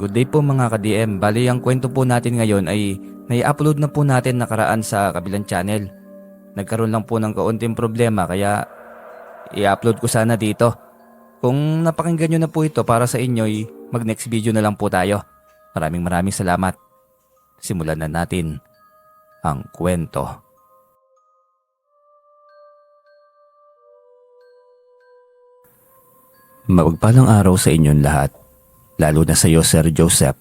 Good day po mga ka-DM. Bali, ang kwento po natin ngayon ay nai-upload na po natin nakaraan sa kabilang channel. Nagkaroon lang po ng kaunting problema kaya i-upload ko sana dito. Kung napakinggan nyo na po ito para sa inyo, mag-next video na lang po tayo. Maraming salamat. Simulan na natin ang kwento. Mapagpalang araw sa inyong lahat, lalo na sa iyo, Sir Joseph.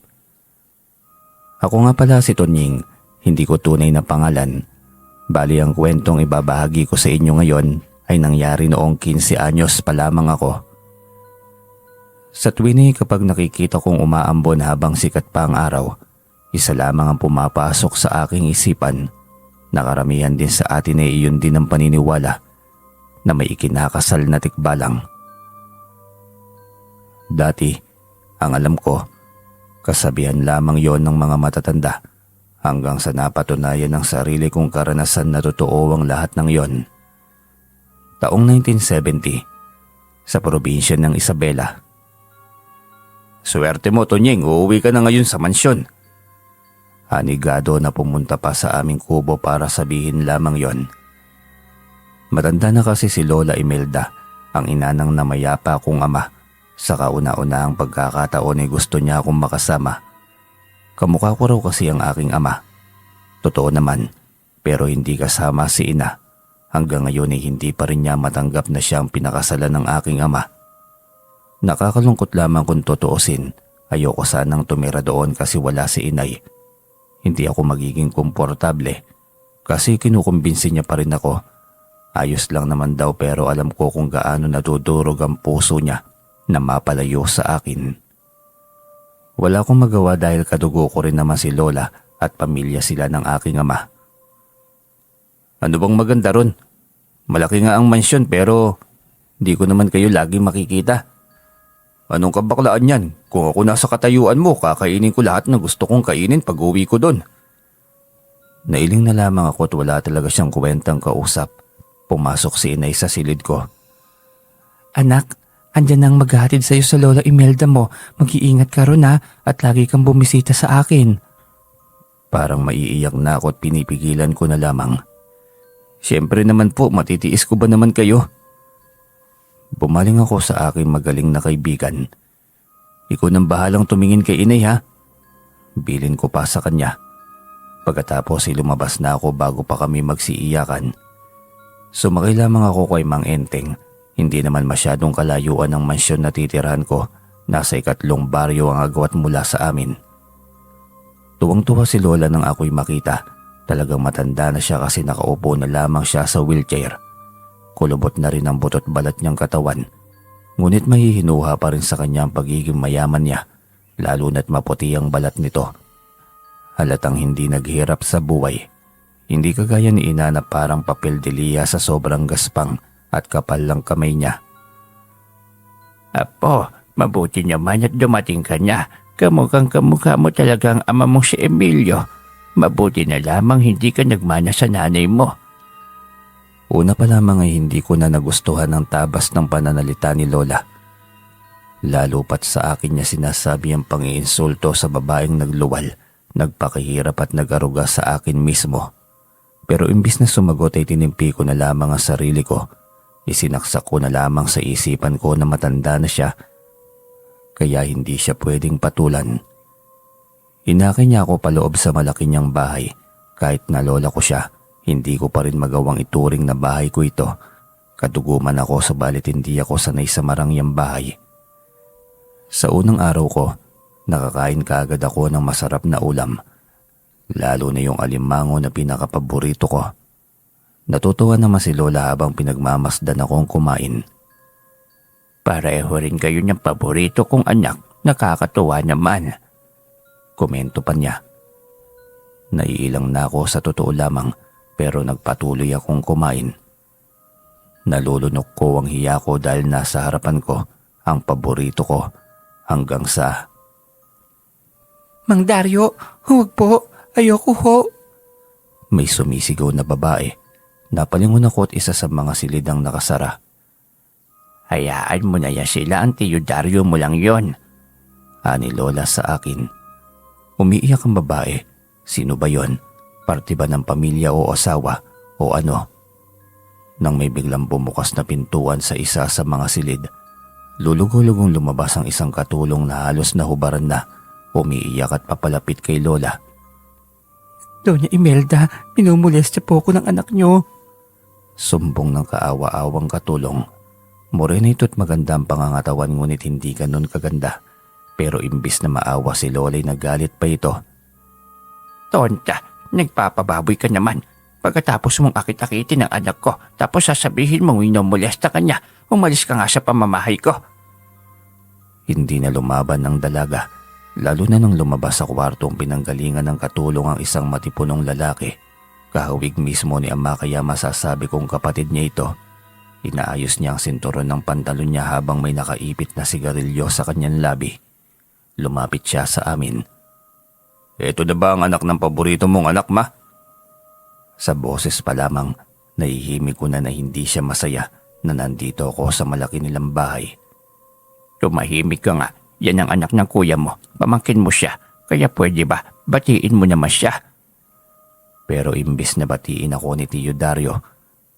Ako nga pala si Tonying, hindi ko tunay na pangalan. Bali ang kwentong ibabahagi ko sa inyo ngayon ay nangyari noong 15 anyos pa lamang ako. Sa tuwini kapag nakikita kong umaambon habang sikat pa ang araw, isa lamang ang pumapasok sa aking isipan. Nakaramihan din sa atin ay iyon din ang paniniwala na may ikinakasal na tikbalang. Dati, ang alam ko, kasabihan lamang yon ng mga matatanda hanggang sa napatunayan ng sarili kong karanasan na totoo ang lahat ng yon. Taong 1970, sa probinsya ng Isabela. Swerte mo, Tonying, uuwi ka na ngayon sa mansyon. Anigado na pumunta pa sa aming kubo para sabihin lamang yon. Matanda na kasi si Lola Imelda, ang inanang na mayapa kong ama. Sa kauna-unahang pagkakataon ay gusto niya akong makasama. Kamukha ko raw kasi ang aking ama. Totoo naman, pero hindi kasama si ina. Hanggang ngayon ay hindi pa rin niya matanggap na siya ang pinakasalan ng aking ama. Nakakalungkot lamang kung totoosin. Ayoko sanang tumira doon kasi wala si inay. Hindi ako magiging komportable kasi kinukumbinsi niya pa rin ako. Ayos lang naman daw pero alam ko kung gaano nadudurog ang puso niya na mapalayo sa akin. Wala akong magawa dahil kadugo ko rin naman si Lola at pamilya sila ng aking ama. Ano bang maganda ron? Malaki nga ang mansyon pero di ko naman kayo lagi makikita. Anong kabaklaan yan? Kung ako nasa katayuan mo, kakainin ko lahat na gusto kong kainin pag uwi ko doon. Nailing na lamang ako at wala talaga siyang kwentang kausap. Pumasok si inay sa silid ko. Anak, andyan nang maghahatid sa'yo sa Lola Imelda mo. Mag-iingat ka ron ha at lagi kang bumisita sa akin. Parang maiiyak na ako at pinipigilan ko na lamang. Siyempre naman po, matitiis ko ba naman kayo? Bumaling ako sa aking magaling na kaibigan. Ikaw nang bahalang tumingin kay inay ha? Bilin ko pa sa kanya. Pagkatapos ay lumabas na ako bago pa kami magsiiyakan. Sumakay lamang ako kay Mang Enteng. Hindi naman masyadong kalayuan ng mansyon na titirahan ko. Nasa 3 baryo ang agwat mula sa amin. Tuwang-tuwa si Lola nang ako'y makita. Talagang matanda na siya kasi nakaupo na lamang siya sa wheelchair. Kulubot na rin ang butot balat niyang katawan. Ngunit mahihinuha pa rin sa kanya ang pagiging mayaman niya, lalo na't maputi ang balat nito. Halatang hindi naghirap sa buhay. Hindi kagaya ni ina na parang papel de liya sa sobrang gaspang at kapal lang kamay niya. Apo, mabuti naman at dumating ka na. Kamukhang kamukha mo talagang ama mo si Emilio. Mabuti na lamang hindi ka nagmana sa nanay mo. Una pa lamang ay hindi ko na nagustuhan ang tabas ng pananalita ni Lola. Lalo pat sa akin niya sinasabi ang pang-iinsulto sa babaeng nagluwal, nagpakahirap at nag-aruga sa akin mismo. Pero imbis na sumagot ay tinimpi ko na lamang ang sarili ko. Isinaksak ko na lamang sa isipan ko na matanda na siya, kaya hindi siya pwedeng patulan. Inakay niya ako paloob sa malaki niyang bahay. Kahit na lola ko siya, hindi ko pa rin magawang ituring na bahay ko ito. Kaduguman ako subalit hindi ako sanay sa marangyang bahay. Sa unang araw ko, nakakain kaagad ako ng masarap na ulam. Lalo na yung alimango na pinakapaborito ko. Natutuwa naman si Lola habang pinagmamasdan akong kumain. Pareho rin kayo niyang paborito kong anak. Nakakatuwa naman. Komento pa niya. Naiilang na ako sa totoo lamang pero nagpatuloy akong kumain. Nalulunok ko ang hiya ko dahil nasa harapan ko ang paborito ko hanggang sa... Mang Dario, huwag po. Ayoko ho. May sumisigaw na babae. Napalingon ako at isa sa mga silid ang nakasara. Hayaan mo na yan sila, ang Teodario mo lang yon. Ani Lola sa akin. Umiiyak ang babae. Sino ba yon? Parte ba ng pamilya o asawa o ano? Nang may biglang bumukas na pintuan sa isa sa mga silid, lulugulugong lumabas ang isang katulong na halos nahubaran na. Umiiyak at papalapit kay Lola. Doña Imelda, minumulestya po ako ng anak nyo. Sumbong ng kaawa-awang katulong. Morena ito't maganda ang pangangatawan ngunit hindi ganon kaganda. Pero imbis na maawa si Lola'y nagalit pa ito. Tonta, nagpapababoy ka naman. Pagkatapos mong akit-akitin ang anak ko, tapos sasabihin mong minumulesta ka niya, umalis ka nga sa pamamahay ko. Hindi na lumaban ng dalaga. Lalo na nang lumabas sa kwartong pinanggalingan ng katulong ang isang matipunong lalaki. Kahawig mismo ni ama kaya masasabi kong kapatid niya ito. Inaayos niya ang sinturon ng pantalon niya habang may nakaipit na sigarilyo sa kanyang labi. Lumapit siya sa amin. Ito na ba ang anak ng paborito mong anak, ma? Sa boses pa lamang, nahihimik ko na hindi siya masaya na nandito ako sa malaki nilang bahay. Tumahimik ka nga. Yan ang anak ng kuya mo. Pamangkin mo siya. Kaya pwede ba, batiin mo naman siya? Pero imbis na batiin ako ni Tio Dario,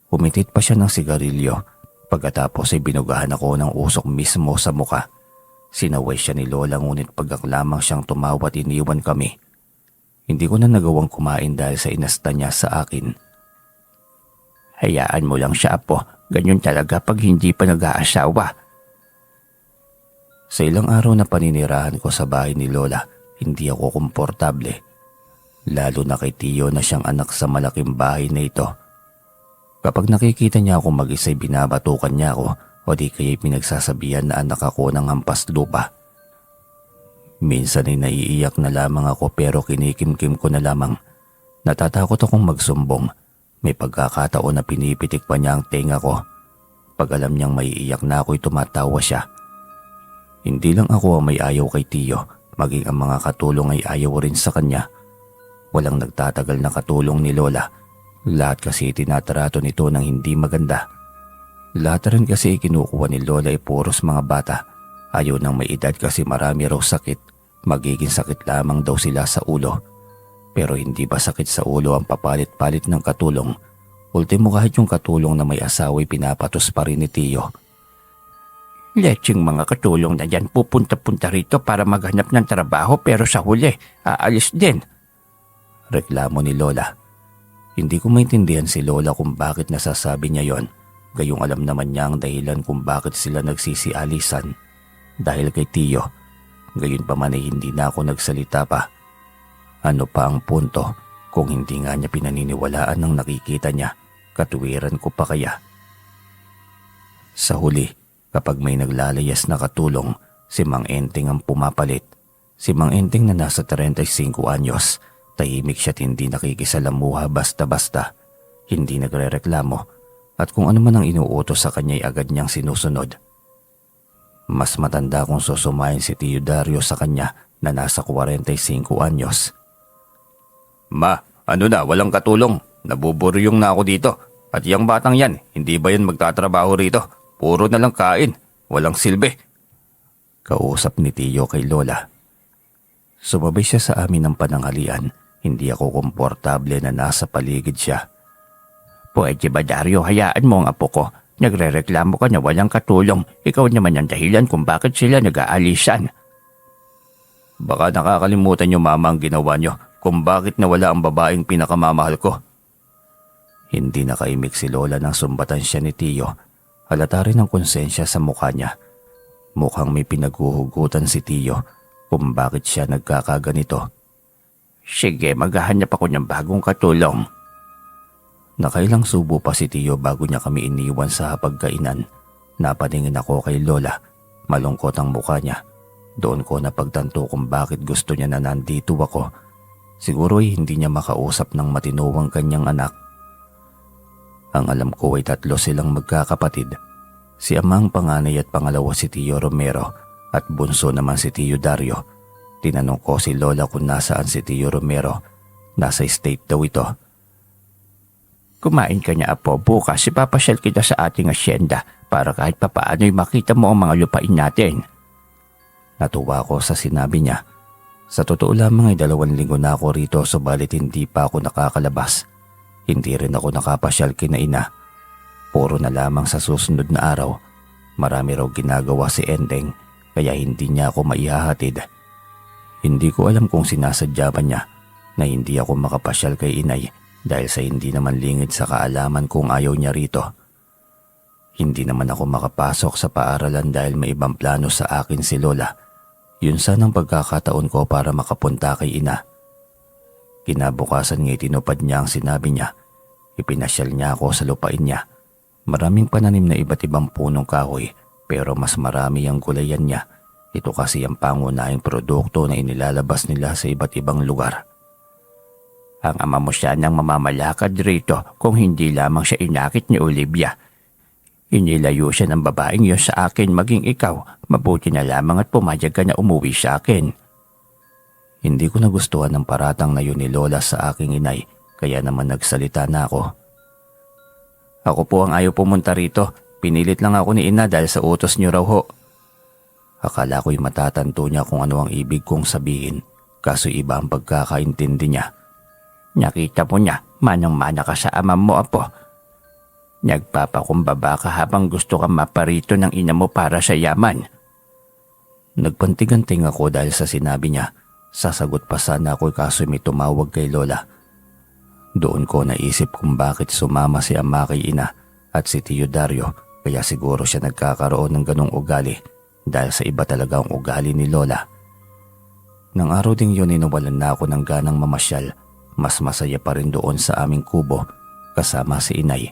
humitit pa siya ng sigarilyo. Pagkatapos ay binugahan ako ng usok mismo sa muka. Sinaway siya ni Lola ngunit pagkak lamang siyang tumawa at iniwan kami. Hindi ko na nagawang kumain dahil sa inasta niya sa akin. Hayaan mo lang siya, apo. Ganyan talaga pag hindi pa nag-aasawa. Sa ilang araw na paninirahan ko sa bahay ni Lola, hindi ako komportable. Lalo na kay Tio na siyang anak sa malaking bahay na ito. Kapag nakikita niya ako mag-isa'y binabatukan niya ako o di kaya'y pinagsasabihan na anak ako ng hampas lupa. Minsan ay naiiyak na lamang ako pero kinikimkim ko na lamang. Natatakot akong magsumbong. May pagkakataon na pinipitik pa niya ang tenga ko. Pag alam niyang maiiyak na ako'y tumatawa siya. Hindi lang ako ang may ayaw kay Tio, maging ang mga katulong ay ayaw rin sa kanya. Walang nagtatagal na katulong ni Lola. Lahat kasi tinatrato nito ng hindi maganda. Lahat rin kasi kinukuha ni Lola ay puros mga bata. Ayaw nang may edad kasi marami raw sakit. Magiging sakit lamang daw sila sa ulo. Pero hindi ba sakit sa ulo ang papalit-palit ng katulong? Ultimo kahit yung katulong na may asawa'y pinapatos pa rin ni Tio. Leching mga katulong na yan pupunta-punta rito para maghanap ng trabaho pero sa huli, aalis din. Reklamo ni Lola. Hindi ko maintindihan si Lola kung bakit nasasabi niya yon. Gayong alam naman niya ang dahilan kung bakit sila nagsisialisan. Dahil kay Tio. Gayon pa man ay hindi na ako nagsalita pa. Ano pa ang punto kung hindi nga niya pinaniniwalaan ng nakikita niya? Katuwiran ko pa kaya? Sa huli, kapag may naglalayas na katulong, si Mang Enteng ang pumapalit. Si Mang Enteng na nasa 35 anyos, tahimik siya't hindi nakikisalamuha basta-basta. Hindi nagrereklamo at kung ano man ang inuutos sa kanya'y agad niyang sinusunod. Mas matanda kung susumayin si Tio Dario sa kanya na nasa 45 anyos. Ma, ano na, walang katulong. Nabuburyong na ako dito. At yung batang yan, hindi ba yan magtatrabaho rito? Puro na lang kain. Walang silbi. Kausap ni Tio kay Lola. Sumabay siya sa amin ng pananghalian. Hindi ako komportable na nasa paligid siya. Pwede ba, Dario, hayaan mo ang apo ko? Nagrereklamo ka na walang katulong. Ikaw naman ang dahilan kung bakit sila nag-aalisan. Baka nakakalimutan niyo, mama, ang ginawa niyo kung bakit nawala ang babaeng pinakamamahal ko. Hindi nakaimik si Lola nang sumbatan siya ni Tio. Halata rin ang konsensya sa mukha niya. Mukhang may pinaguhugutan si Tio kung bakit siya nagkakaganito. Sige, maghahanap ako ng bagong katulong. Nakailang subo pa si Tio bago niya kami iniwan sa hapagkainan. Napaningin ako kay Lola. Malungkot ang mukha niya. Doon ko napagtanto kung bakit gusto niya na nandito ako. Siguro ay hindi niya makausap ng matinuwang kanyang anak. Ang alam ko ay 3 silang magkakapatid. Si amang panganay at pangalawa si Tio Romero at bunso naman si Tio Dario. Tinanong ko si Lola kung nasaan si Tio Romero. Nasa estate daw ito. Kumain ka niya, apo. Bukas ipapasyal kita sa ating asyenda para kahit papaano'y makita mo ang mga lupain natin. Natuwa ko sa sinabi niya. Sa totoo lamang ay 2 linggo na ako rito subalit hindi pa ako nakakalabas. Hindi rin ako nakapasyal kina ina. Puro na lamang sa susunod na araw. Marami raw ginagawa si Endeng kaya hindi niya ako maihahatid. Hindi ko alam kung sinasadya ba niya na hindi ako makapasyal kay inay dahil sa hindi naman lingid sa kaalaman kung ayaw niya rito. Hindi naman ako makapasok sa paaralan dahil may ibang plano sa akin si Lola. Yun sanang pagkakataon ko para makapunta kay ina. Kinabukasan nga'y tinupad niya ang sinabi niya. Ipinasyal niya ako sa lupain niya. Maraming pananim na iba't ibang punong kahoy pero mas marami ang gulayan niya. Ito kasi ang pangunahing produkto na inilalabas nila sa iba't ibang lugar. Ang ama mo siya nang mamamalakad rito kung hindi lamang siya inakit ni Olivia. Inilayo siya ng babaeng yun sa akin maging ikaw. Mabuti na lamang at pumayag ka na umuwi sa akin. Hindi ko nagustuhan ng paratang na yun ni Lola sa aking inay kaya naman nagsalita na ako. Ako po ang ayaw pumunta rito. Pinilit lang ako ni ina dahil sa utos niyo raw ho. Akala ko'y matatanto niya kung ano ang ibig kong sabihin kaso iba ang pagkakaintindi niya. Nakita mo niya, manang-mana ka sa ama mo, apo. Nagpapakumbaba ka habang gusto kang maparito ng ina mo para sa yaman. Nagpantiganting ako dahil sa sinabi niya. Sasagot pa sana ako kaso may tumawag kay Lola. Doon ko naisip kung bakit sumama si ama kay ina at si Tio Dario kaya siguro siya nagkakaroon ng ganong ugali dahil sa iba talaga ang ugali ni Lola. Nang araw ding yun nawalan na ako ng ganang mamasyal. Mas masaya pa rin doon sa aming kubo kasama si inay.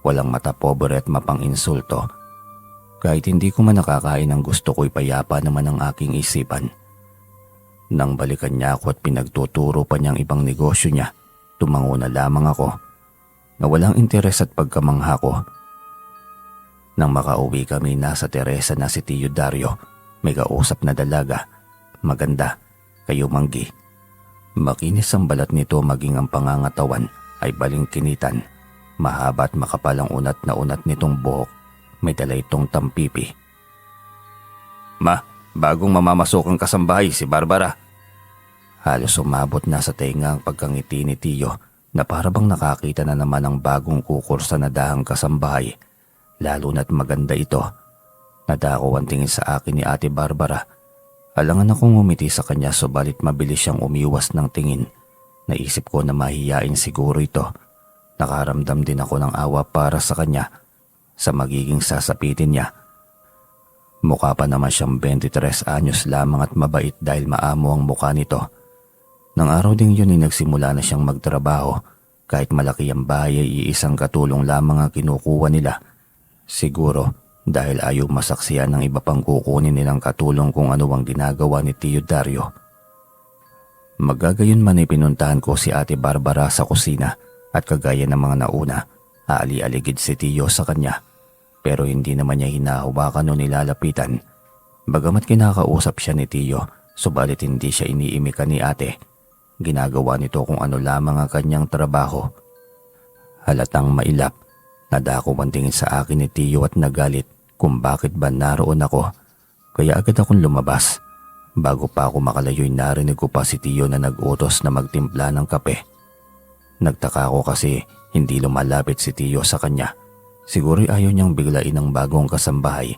Walang mata pobre at mapang-insulto. Kahit hindi ko man nakakain ang gusto ko'y payapa naman ang aking isipan. Nang balikan niya ako at pinagtuturo pa niyang ibang negosyo niya, tumango na lamang ako na walang interes at pagkamangha ko. Nang makauwi kami nasa Teresa na si Tio Dario, may kausap na dalaga, maganda, kayumanggi. Makinis ang balat nito maging ang pangangatawan ay balingkinitan. Mahaba at makapal ang unat na unat nitong buhok. May dala itong tampipi. Ma, bagong mamamasokang kasambahay si Barbara. Halos umabot na sa tenga ang pagkangiti ni Tio na parabang nakakita na naman ang bagong kukursa na dahang kasambahay. Lalo na't maganda ito. Nadako ang tingin sa akin ni Ate Barbara. Alangan akong umiti sa kanya subalit mabilis siyang umiwas ng tingin. Naisip ko na mahihiyain siguro ito. Nakaramdam din ako ng awa para sa kanya sa magiging sasapitin niya. Mukha pa naman siyang 23 anyos lamang at mabait dahil maamo ang mukha nito. Nang araw ding yun ay nagsimula na siyang magtrabaho. Kahit malaki ang bahay ay iisang katulong lamang ang kinukuha nila. Siguro dahil ayaw masaksiyan ng iba pang kukunin nilang katulong kung ano ang ginagawa ni Tio Dario. Magagayon man ay pinuntahan ko si Ate Barbara sa kusina at kagaya ng mga nauna, aali-aligid si Tio sa kanya. Pero hindi naman niya hinahawakan o nilalapitan. Bagamat kinakausap siya ni Tio, subalit hindi siya iniimikan ni Ate. Ginagawa nito kung ano lamang ang kanyang trabaho. Halatang mailap, nadako ang tingin sa akin ni Tio at nagalit kung bakit ba naroon ako. Kaya agad akong lumabas. Bago pa ako makalayo'y narinig ko pa si Tio na nag-utos na magtimpla ng kape. Nagtaka ako kasi hindi lumalapit si Tio sa kanya. Siguro'y ayaw niyang biglain ang bagong kasambahay.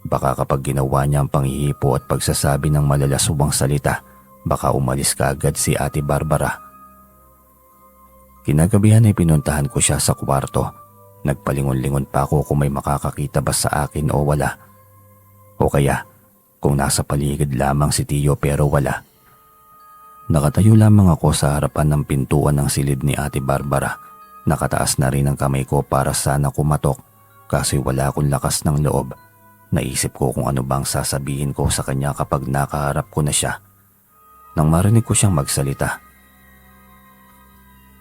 Baka kapag ginawa niya ang panghihipo at pagsasabi ng malalasubang salita, baka umalis ka agad si Ate Barbara. Kinagabihan ay pinuntahan ko siya sa kwarto. Nagpalingon-lingon pa ako kung may makakakita ba sa akin o wala. O kaya kung nasa paligid lamang si Tio pero wala. Nakatayo lamang ako sa harapan ng pintuan ng silid ni Ate Barbara. Nakataas na rin ang kamay ko para sana kumatok kasi wala akong lakas ng loob. Naisip ko kung ano bang sasabihin ko sa kanya kapag nakaharap ko na siya. Nang marinig ko siyang magsalita.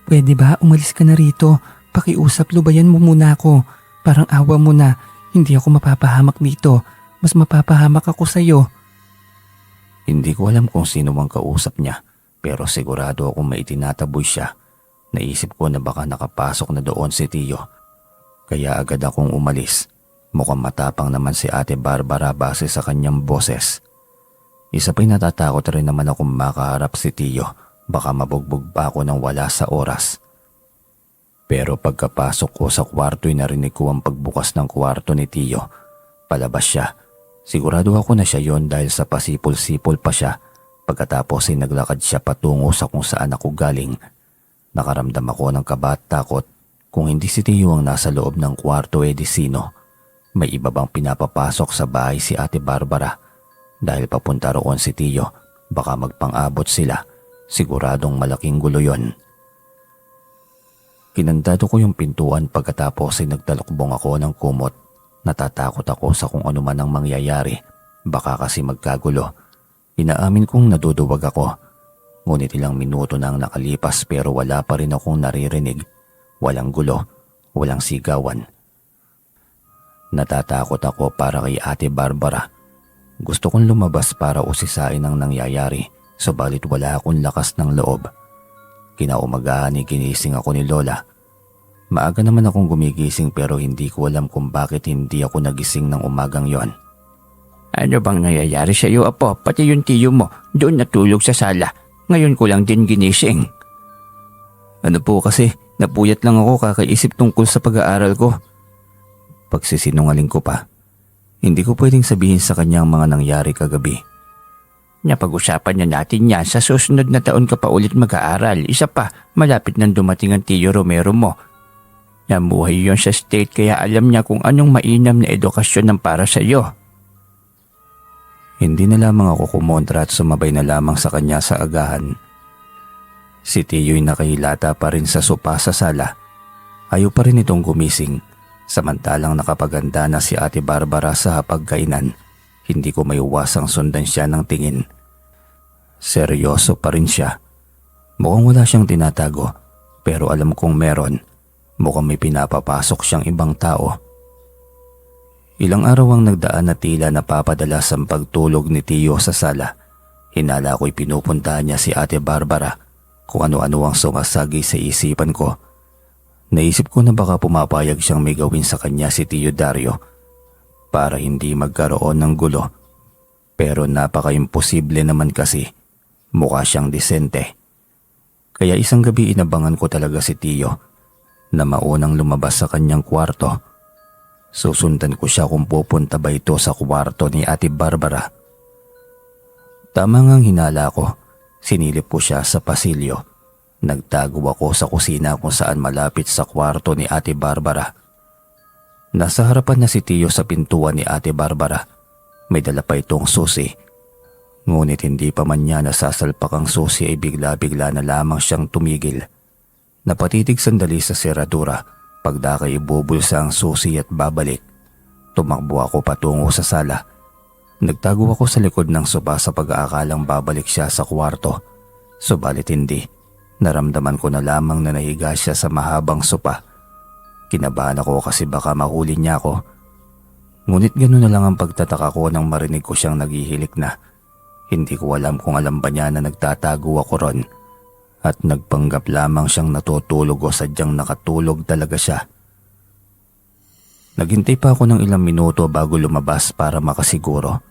Pwede ba umalis ka na rito? Pakiusap, lubayan mo muna ako. Parang awa mo na. Hindi ako mapapahamak dito. Mas mapapahamak ako sa'yo. Hindi ko alam kung sino ang kausap niya pero sigurado akong may itinataboy siya. Naisip ko na baka nakapasok na doon si Tio. Kaya agad akong umalis. Mukhang matapang naman si Ate Barbara base sa kanyang boses. Isa pa'y natatakot rin naman akong makaharap si Tiyo. Baka mabugbog pa ako ng wala sa oras. Pero pagkapasok ko sa kwarto'y narinig ko ang pagbukas ng kwarto ni Tiyo. Palabas siya. Sigurado ako na siya yon dahil sa pasipol-sipol pa siya. Pagkatapos ay naglakad siya patungo sa kung saan ako galing. Nakaramdam ako ng kaba at takot. Kung hindi si Tiyo ang nasa loob ng kwarto, di sino? May iba bang pinapapasok sa bahay si Ate Barbara? Dahil papunta roon si Tiyo, baka magpang-abot sila. Siguradong malaking gulo yon. Kinandado ko yung pintuan pagkatapos ay nagtalokbong ako ng kumot. Natatakot ako sa kung ano man ang mangyayari. Baka kasi magkagulo. Inaamin kong naduduwag ako. Ngunit ilang minuto na ang nakalipas pero wala pa rin akong naririnig. Walang gulo, walang sigawan. Natatakot ako para kay Ate Barbara. Gusto kong lumabas para usisain ang nangyayari, subalit wala akong lakas ng loob. Kinaumagahan ay ginising ako ni Lola. Maaga naman akong gumigising pero hindi ko alam kung bakit hindi ako nagising ng umagang yon. Ano bang nangyayari sa iyo, Apo? Pati yung tiyo mo, doon natulog sa sala. Ngayon ko lang din ginising. Ano po kasi, napuyat lang ako kakaisip tungkol sa pag-aaral ko. Pagsisinungaling ko pa. Hindi ko pwedeng sabihin sa kanya ang mga nangyari kagabi. Napag-usapan na natin yan, sa susunod na taon ka pa ulit mag-aaral. Isa pa, malapit nang dumating ang Tiyo Romero mo. Namuhay yon sa state kaya alam niya kung anong mainam na edukasyon ng para sa iyo. Hindi na lamang ako kumontra at sumabay na lamang sa kanya sa agahan. Si Tiyo'y nakahilata pa rin sa sopa sa sala. Ayaw pa rin itong gumising. Samantalang nakapaganda na si Ate Barbara sa hapagkainan, hindi ko maiwasang sundan siya ng tingin. Seryoso pa rin siya. Mukhang wala siyang tinatago, pero alam kong meron. Mukhang may pinapapasok siyang ibang tao. Ilang araw ang nagdaan na tila napapadalas ang pagtulog ni Tiyo sa sala. Hinala ko'y pinupuntahan niya si Ate Barbara kung ano-ano ang sumasagi sa isipan ko. Naisip ko na baka pumapayag siyang may gawin sa kanya si Tiyo Dario para hindi magkaroon ng gulo. Pero napaka-imposible naman kasi. Mukha siyang disente. Kaya isang gabi inabangan ko talaga si Tiyo na maunang lumabas sa kanyang kwarto. Susundan ko siya kung pupunta ba ito sa kwarto ni Ate Barbara. Tama ngang hinala ko. Sinilip ko siya sa pasilyo. Nagtago ako sa kusina kung saan malapit sa kwarto ni Ate Barbara. Nasa harapan na si Tiyo sa pintuan ni Ate Barbara. May dala pa itong susi. Ngunit hindi pa man niya nasasalpak ang susi ay bigla-bigla na lamang siyang tumigil. Napatitig sandali sa seradura. Pagdakay ibubulsa ang susi at babalik. Tumakbo ako patungo sa sala. Nagtago ako sa likod ng soba sa pag-aakalang babalik siya sa kwarto. Subalit hindi. Naramdaman ko na lamang na nahiga siya sa mahabang sopa. Kinabahan ako kasi baka mahuli niya ako. Ngunit gano'n na lang ang pagtataka ko nang marinig ko siyang naghihilik na. Hindi ko alam kung alam ba niya na nagtatago ako ron. At nagpanggap lamang siyang natutulog o sadyang nakatulog talaga siya. Naghintay pa ako ng ilang minuto bago lumabas para makasiguro.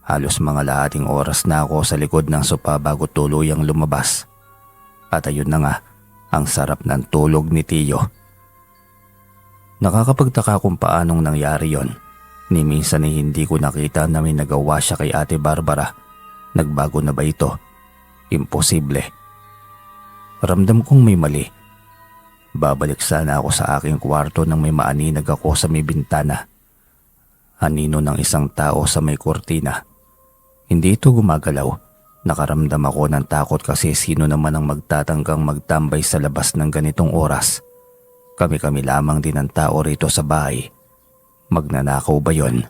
Halos mga lahating oras na ako sa likod ng sopa bago tuluyang lumabas. At ayun na nga, ang sarap ng tulog ni Tiyo. Nakakapagtaka kung paanong nangyari yon. Ni minsan ay hindi ko nakita na may nagawa siya kay Ate Barbara. Nagbago na ba ito? Imposible. Ramdam kong may mali. Babalik sana ako sa aking kwarto nang may maaninag ako sa may bintana. Anino ng isang tao sa may kurtina. Hindi ito gumagalaw. Nakaramdam ako ng takot kasi sino naman ang magtatanggang magtambay sa labas ng ganitong oras. Kami-kami lamang din ang tao rito sa bahay. Magnanakaw ba yon?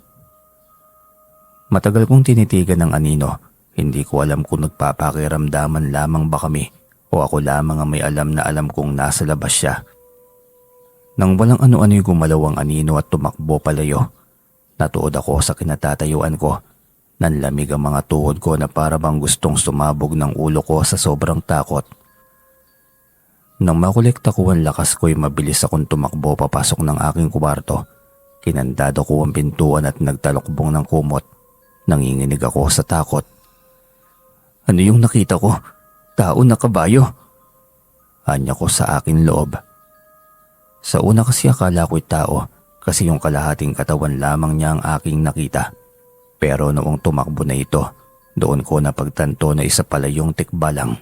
Matagal kong tinitigan ng anino. Hindi ko alam kung nagpapakiramdaman lamang ba kami o ako lamang ang may alam na alam kong nasa labas siya. Nang walang ano-ano'y gumalaw ang anino at tumakbo palayo. Natuod ako sa kinatatayuan ko. Nanlamig ang mga tuhod ko na para bang gustong sumabog ng ulo ko sa sobrang takot. Nang makolekta ko ang lakas ko'y mabilis akong tumakbo papasok ng aking kwarto. Kinandado ko ang pintuan at nagtalokbong ng kumot. Nanginginig ako sa takot. Ano yung nakita ko? Tao na kabayo? Anya ko sa akin loob. Sa una kasi akala ko'y tao kasi yung kalahating katawan lamang niya ang aking nakita. Pero noong tumakbo na ito, doon ko napagtanto na isa pala yung tikbalang.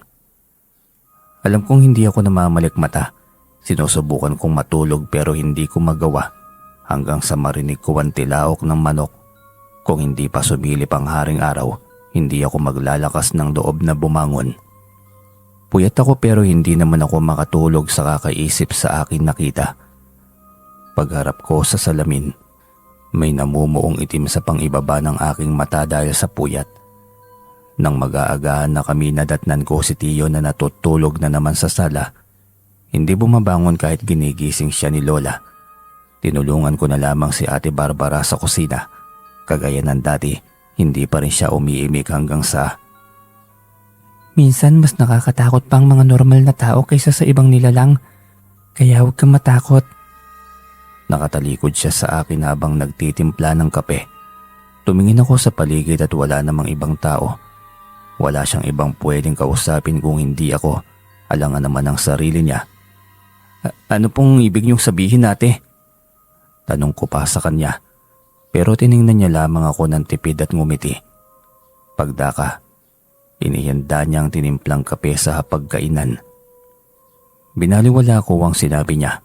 Alam kong hindi ako namamalikmata. Sinusubukan kong matulog pero hindi ko magawa hanggang sa marinig ko ang tilaok ng manok. Kung hindi pa sumilip ang haring araw, hindi ako maglalakas ng loob na bumangon. Puyat ako pero hindi naman ako makatulog sa kakaisip sa akin nakita. Pagharap ko sa salamin, may namumuong itim sa pangibaba ng aking mata dahil sa puyat. Nang mag-aagahan na kami nadatnan ko si Tiyo na natutulog na naman sa sala. Hindi bumabangon kahit ginigising siya ni Lola. Tinulungan ko na lamang si Ate Barbara sa kusina. Kagaya ng dati, hindi pa rin siya umiimik hanggang sa... Minsan mas nakakatakot pa ang mga normal na tao kaysa sa ibang nilalang. Kaya huwag kang matakot. Nakatalikod siya sa akin habang nagtitimpla ng kape. Tumingin ako sa paligid at wala namang ibang tao. Wala siyang ibang pwedeng kausapin kung hindi ako. Alangan naman ang sarili niya. Ano pong ibig niyong sabihin, ate? Tanong ko pa sa kanya. Pero tiningnan niya lamang ako ng tipid at ngumiti. Pagdaka, inihanda niya ang tinimplang kape sa hapagkainan. Binaliwala ko ang sinabi niya.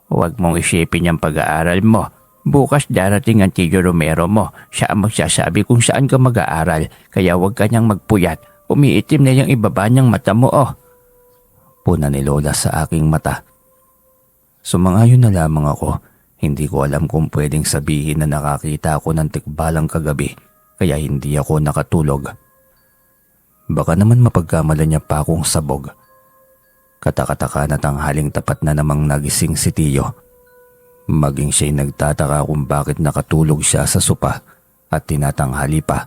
Huwag mong isipin yung pag-aaral mo. Bukas darating ang Tiyo Romero mo. Siya ang magsasabi kung saan ka mag-aaral. Kaya huwag ka niyang magpuyat. Umiitim na yung ibaba niyang mata mo, oh. Puna ni Lola sa aking mata. Sumangayon na lamang ako. Hindi ko alam kung pwedeng sabihin na nakakita ako ng tikbalang kagabi. Kaya hindi ako nakatulog. Baka naman mapagkamala niya pa akong sabog. Katakataka na tanghaling tapat na namang nagising si Tiyo. Maging siya'y nagtataka kung bakit nakatulog siya sa sopa at tinatanghali pa.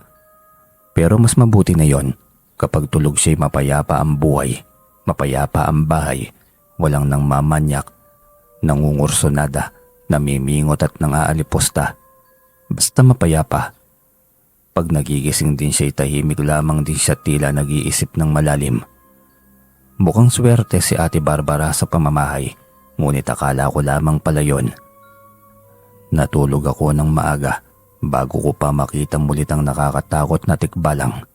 Pero mas mabuti na yon kapag tulog siya'y mapayapa ang buhay, mapayapa ang bahay, walang nang mamanyak, nangungursonada, namimingot at nangaalipusta. Basta mapayapa. Pag nagigising din siya'y tahimik lamang din siya tila nag-iisip ng malalim. Mukhang swerte si Ate Barbara sa pamamahay, ngunit akala ko lamang pala yon. Natulog ako ng maaga bago ko pa makita mulit ang nakakatakot na tikbalang.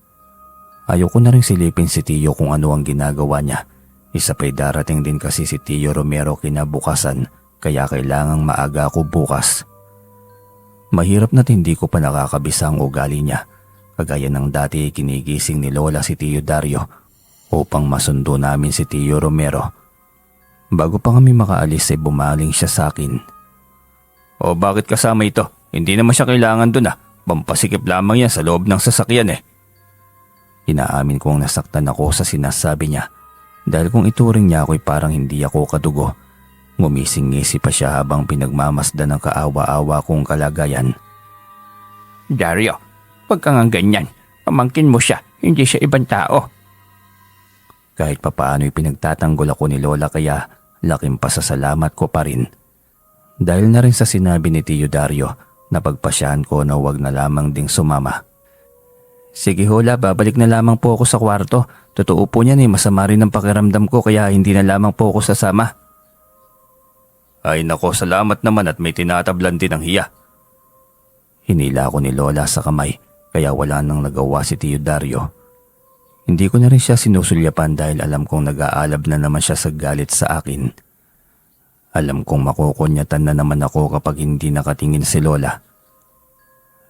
Ayoko na rin silipin si Tiyo kung ano ang ginagawa niya. Isa pa'y darating din kasi si Tiyo Romero kinabukasan kaya kailangang maaga ako bukas. Mahirap na't hindi ko pa nakakabisa ang ugali niya. Kagaya ng dati kinigising ni Lola si Tiyo Dario upang masundo namin si Tiyo Romero. Bago pa kami makaalis ay bumaling siya sa akin. O bakit kasama ito? Hindi naman siya kailangan dun ah. Pampasikip lamang yan sa loob ng sasakyan eh. Inaamin kong nasaktan ako sa sinasabi niya dahil kung ituring niya ako'y parang hindi ako kadugo. Ngumising-ngisi pa siya habang pinagmamasdan ng kaawa-awa kong kalagayan. Dario, wag kang ang ganyan. Pamangkin mo siya, hindi siya ibang tao. Kahit papaano'y pinagtatanggol ako ni Lola kaya laking pasasalamat ko pa rin. Dahil na rin sa sinabi ni Tiyo Dario, napagpasyahan ko na huwag na lamang ding sumama. Sige Hola, babalik na lamang po ako sa kwarto. Totoo po niyan masama rin ang pakiramdam ko kaya hindi na lamang po ako sasama. Ay nako, salamat naman at may tinatablan din ng hiya. Hinila ako ni Lola sa kamay kaya wala nang nagawa si Tiyo Dario. Hindi ko na rin siya sinusulyapan dahil alam kong nag-aalab na naman siya sa galit sa akin. Alam kong makukunyatan na naman ako kapag hindi nakatingin si Lola.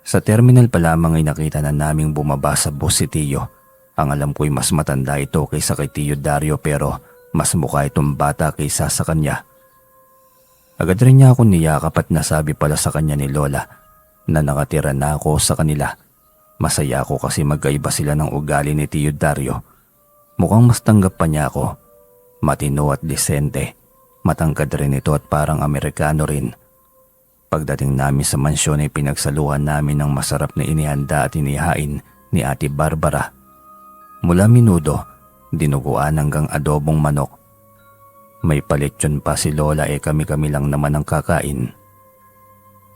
Sa terminal pa lamang ay nakita na naming bumaba sa bus si Tiyo. Ang alam ko'y mas matanda ito kaysa kay Tiyo Dario pero mas mukha itong bata kaysa sa kanya. Agad rin niya ako niyakap at nasabi pala sa kanya ni Lola na nakatira na ako sa kanila. Masaya ako kasi magkaiba sila ng ugali ni Tiyo Dario. Mukhang mas tanggap pa niya ako. Matino at disente. Matangkad rin ito at parang Amerikano rin. Pagdating namin sa mansyon ay pinagsaluhan namin ng masarap na inihanda at inihain ni Ate Barbara. Mula minudo, dinuguan hanggang adobong manok. May palitsyon pa si Lola kami-kami lang naman ang kakain.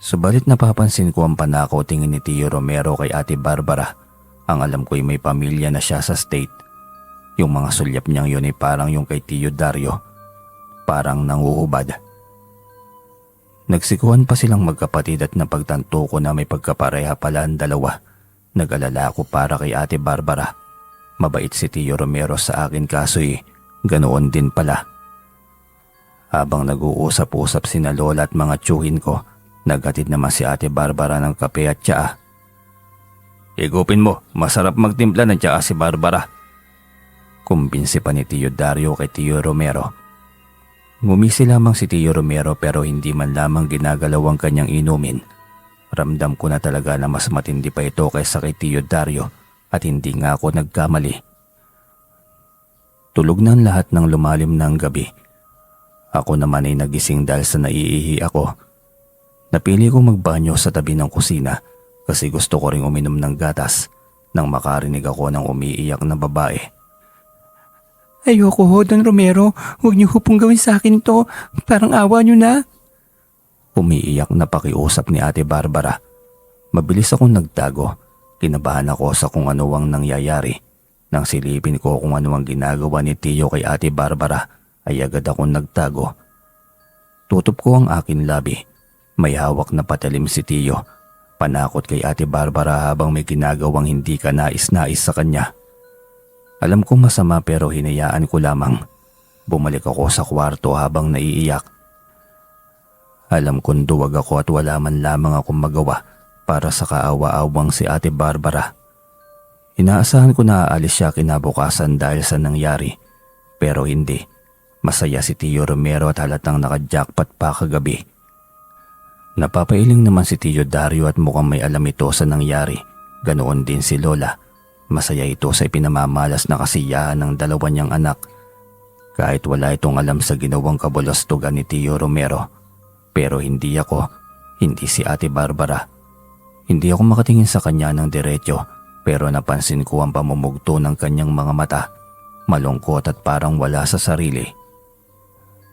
Subalit napapansin ko ang panakaw tingin ni Tiyo Romero kay Ate Barbara Ang alam ko'y may pamilya na siya sa state. Yung mga sulyap niyang yun ay parang yung kay Tio Dario. Parang nanguhubad. Nagsikuhan pa silang magkapatid at napagtanto ko na may pagkapareha pala ang dalawa. Nag-alala ako para kay Ate Barbara. Mabait si Tio Romero sa akin kaso'y ganoon din pala. Habang nag-uusap-usap sina Lola at mga tiyuhin ko, naghatid naman si Ate Barbara ng kape at tsaa. Igupin mo, masarap magtimpla ng tsaa si Barbara. Kumbinsi pa ni Tio Dario kay Tio Romero. Ngumisi lamang si Tio Romero pero hindi man lamang ginagalaw ang kanyang inumin. Ramdam ko na talaga na mas matindi pa ito kaysa kay Tio Dario at hindi nga ako nagkamali. Tulog na ang lahat ng lumalim ng gabi. Ako naman ay nagising dahil sa naiihi ako. Napili kong magbanyo sa tabi ng kusina kasi gusto ko ring uminom ng gatas nang makarinig ako ng umiiyak na babae. Ayoko ho, Don Romero. Huwag niyo ho pong gawin sa akin to. Parang awa niyo na. Umiiyak na pakiusap ni Ate Barbara. Mabilis akong nagtago. Kinabahan ako sa kung ano ang nangyayari. Nang silipin ko kung ano ang ginagawa ni Tio kay Ate Barbara, ay agad akong nagtago. Tutup ko ang akin labi. May hawak na patalim si Tio. Panakot kay Ate Barbara habang may ginagawang hindi ka nais-nais sa kanya. Alam kong masama pero hinayaan ko lamang. Bumalik ako sa kwarto habang naiiyak. Alam kong duwag ako at wala man lamang akong magawa para sa kaawa-awang si Ate Barbara. Inaasahan ko na aalis siya kinabukasan dahil sa nangyari. Pero hindi. Masaya si Tio Romero at halatang naka-jackpot pa kagabi. Napapailing naman si Tio Dario at mukhang may alam ito sa nangyari. Ganoon din si Lola. Masaya ito sa ipinamamalas na kasiyahan ng dalawa niyang anak. Kahit wala itong alam sa ginawang kabulastugan ni Tio Romero. Pero hindi ako, hindi si Ate Barbara. Hindi ako makatingin sa kanya ng diretso pero napansin ko ang pamumugto ng kanyang mga mata. Malungkot at parang wala sa sarili.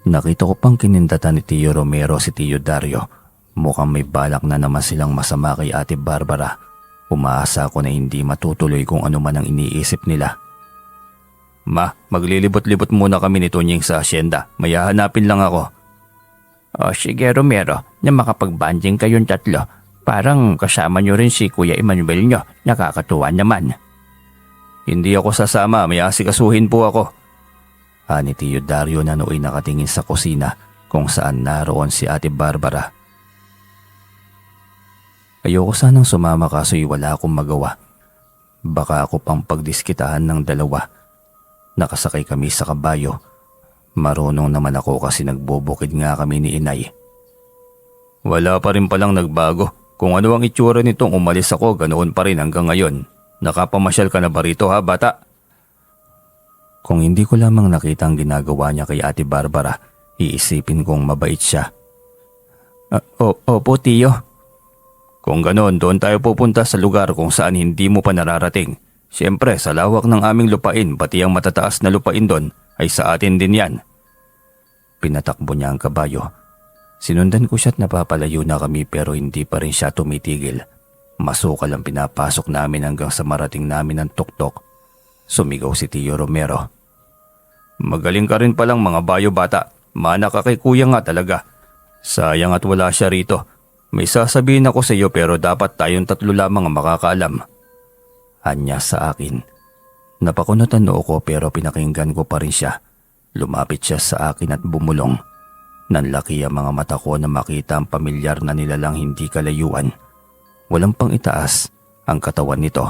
Nakita ko pang kinindatan ni Tio Romero si Tio Dario. Mukhang may balak na naman silang masama kay Ate Barbara. Umaasa ako na hindi matutuloy kung ano man ang iniisip nila. Ma, maglilibot-libot muna kami ni Tunying sa asyenda. May hahanapin lang ako. O sige Romero, na makapag-banding kayong tatlo. Parang kasama nyo rin si Kuya Emmanuel nyo. Nakakatuwa naman. Hindi ako sasama, may asikasuhin po ako. Ani Tio Dario na nooy nakatingin sa kusina kung saan naroon si Ate Barbara. Ayoko sanang sumama kaso'y wala akong magawa. Baka ako pang pagdiskitahan ng dalawa. Nakasakay kami sa kabayo. Marunong naman ako kasi nagbubukid nga kami ni Inay. Wala pa rin palang nagbago. Kung ano ang itsura nitong umalis ako, ganoon pa rin hanggang ngayon. Nakapamasyal ka na ba rito ha, bata? Kung hindi ko lamang nakita ang ginagawa niya kay Ate Barbara, iisipin kong mabait siya. Opo, Tio. Kung ganoon, doon tayo pupunta sa lugar kung saan hindi mo pa nararating. Siyempre, sa lawak ng aming lupain, pati ang matataas na lupain doon, ay sa atin din yan. Pinatakbo niya ang kabayo. Sinundan ko siya at napapalayo na kami pero hindi pa rin siya tumitigil. Masukal ang pinapasok namin hanggang sa marating namin ang tuktok. Sumigaw si Tio Romero. Magaling ka rin palang mga bayo bata. Mana ka kay kuya nga talaga. Sayang at wala siya rito. May sasabihin ako sa iyo pero dapat tayong tatlo lamang ang makakaalam. Anya sa akin. Napakunot ang noo ko pero pinakinggan ko pa rin siya. Lumapit siya sa akin at bumulong. Nanlaki ang mga mata ko na makita ang pamilyar na nilalang hindi kalayuan. Walang pang itaas ang katawan nito,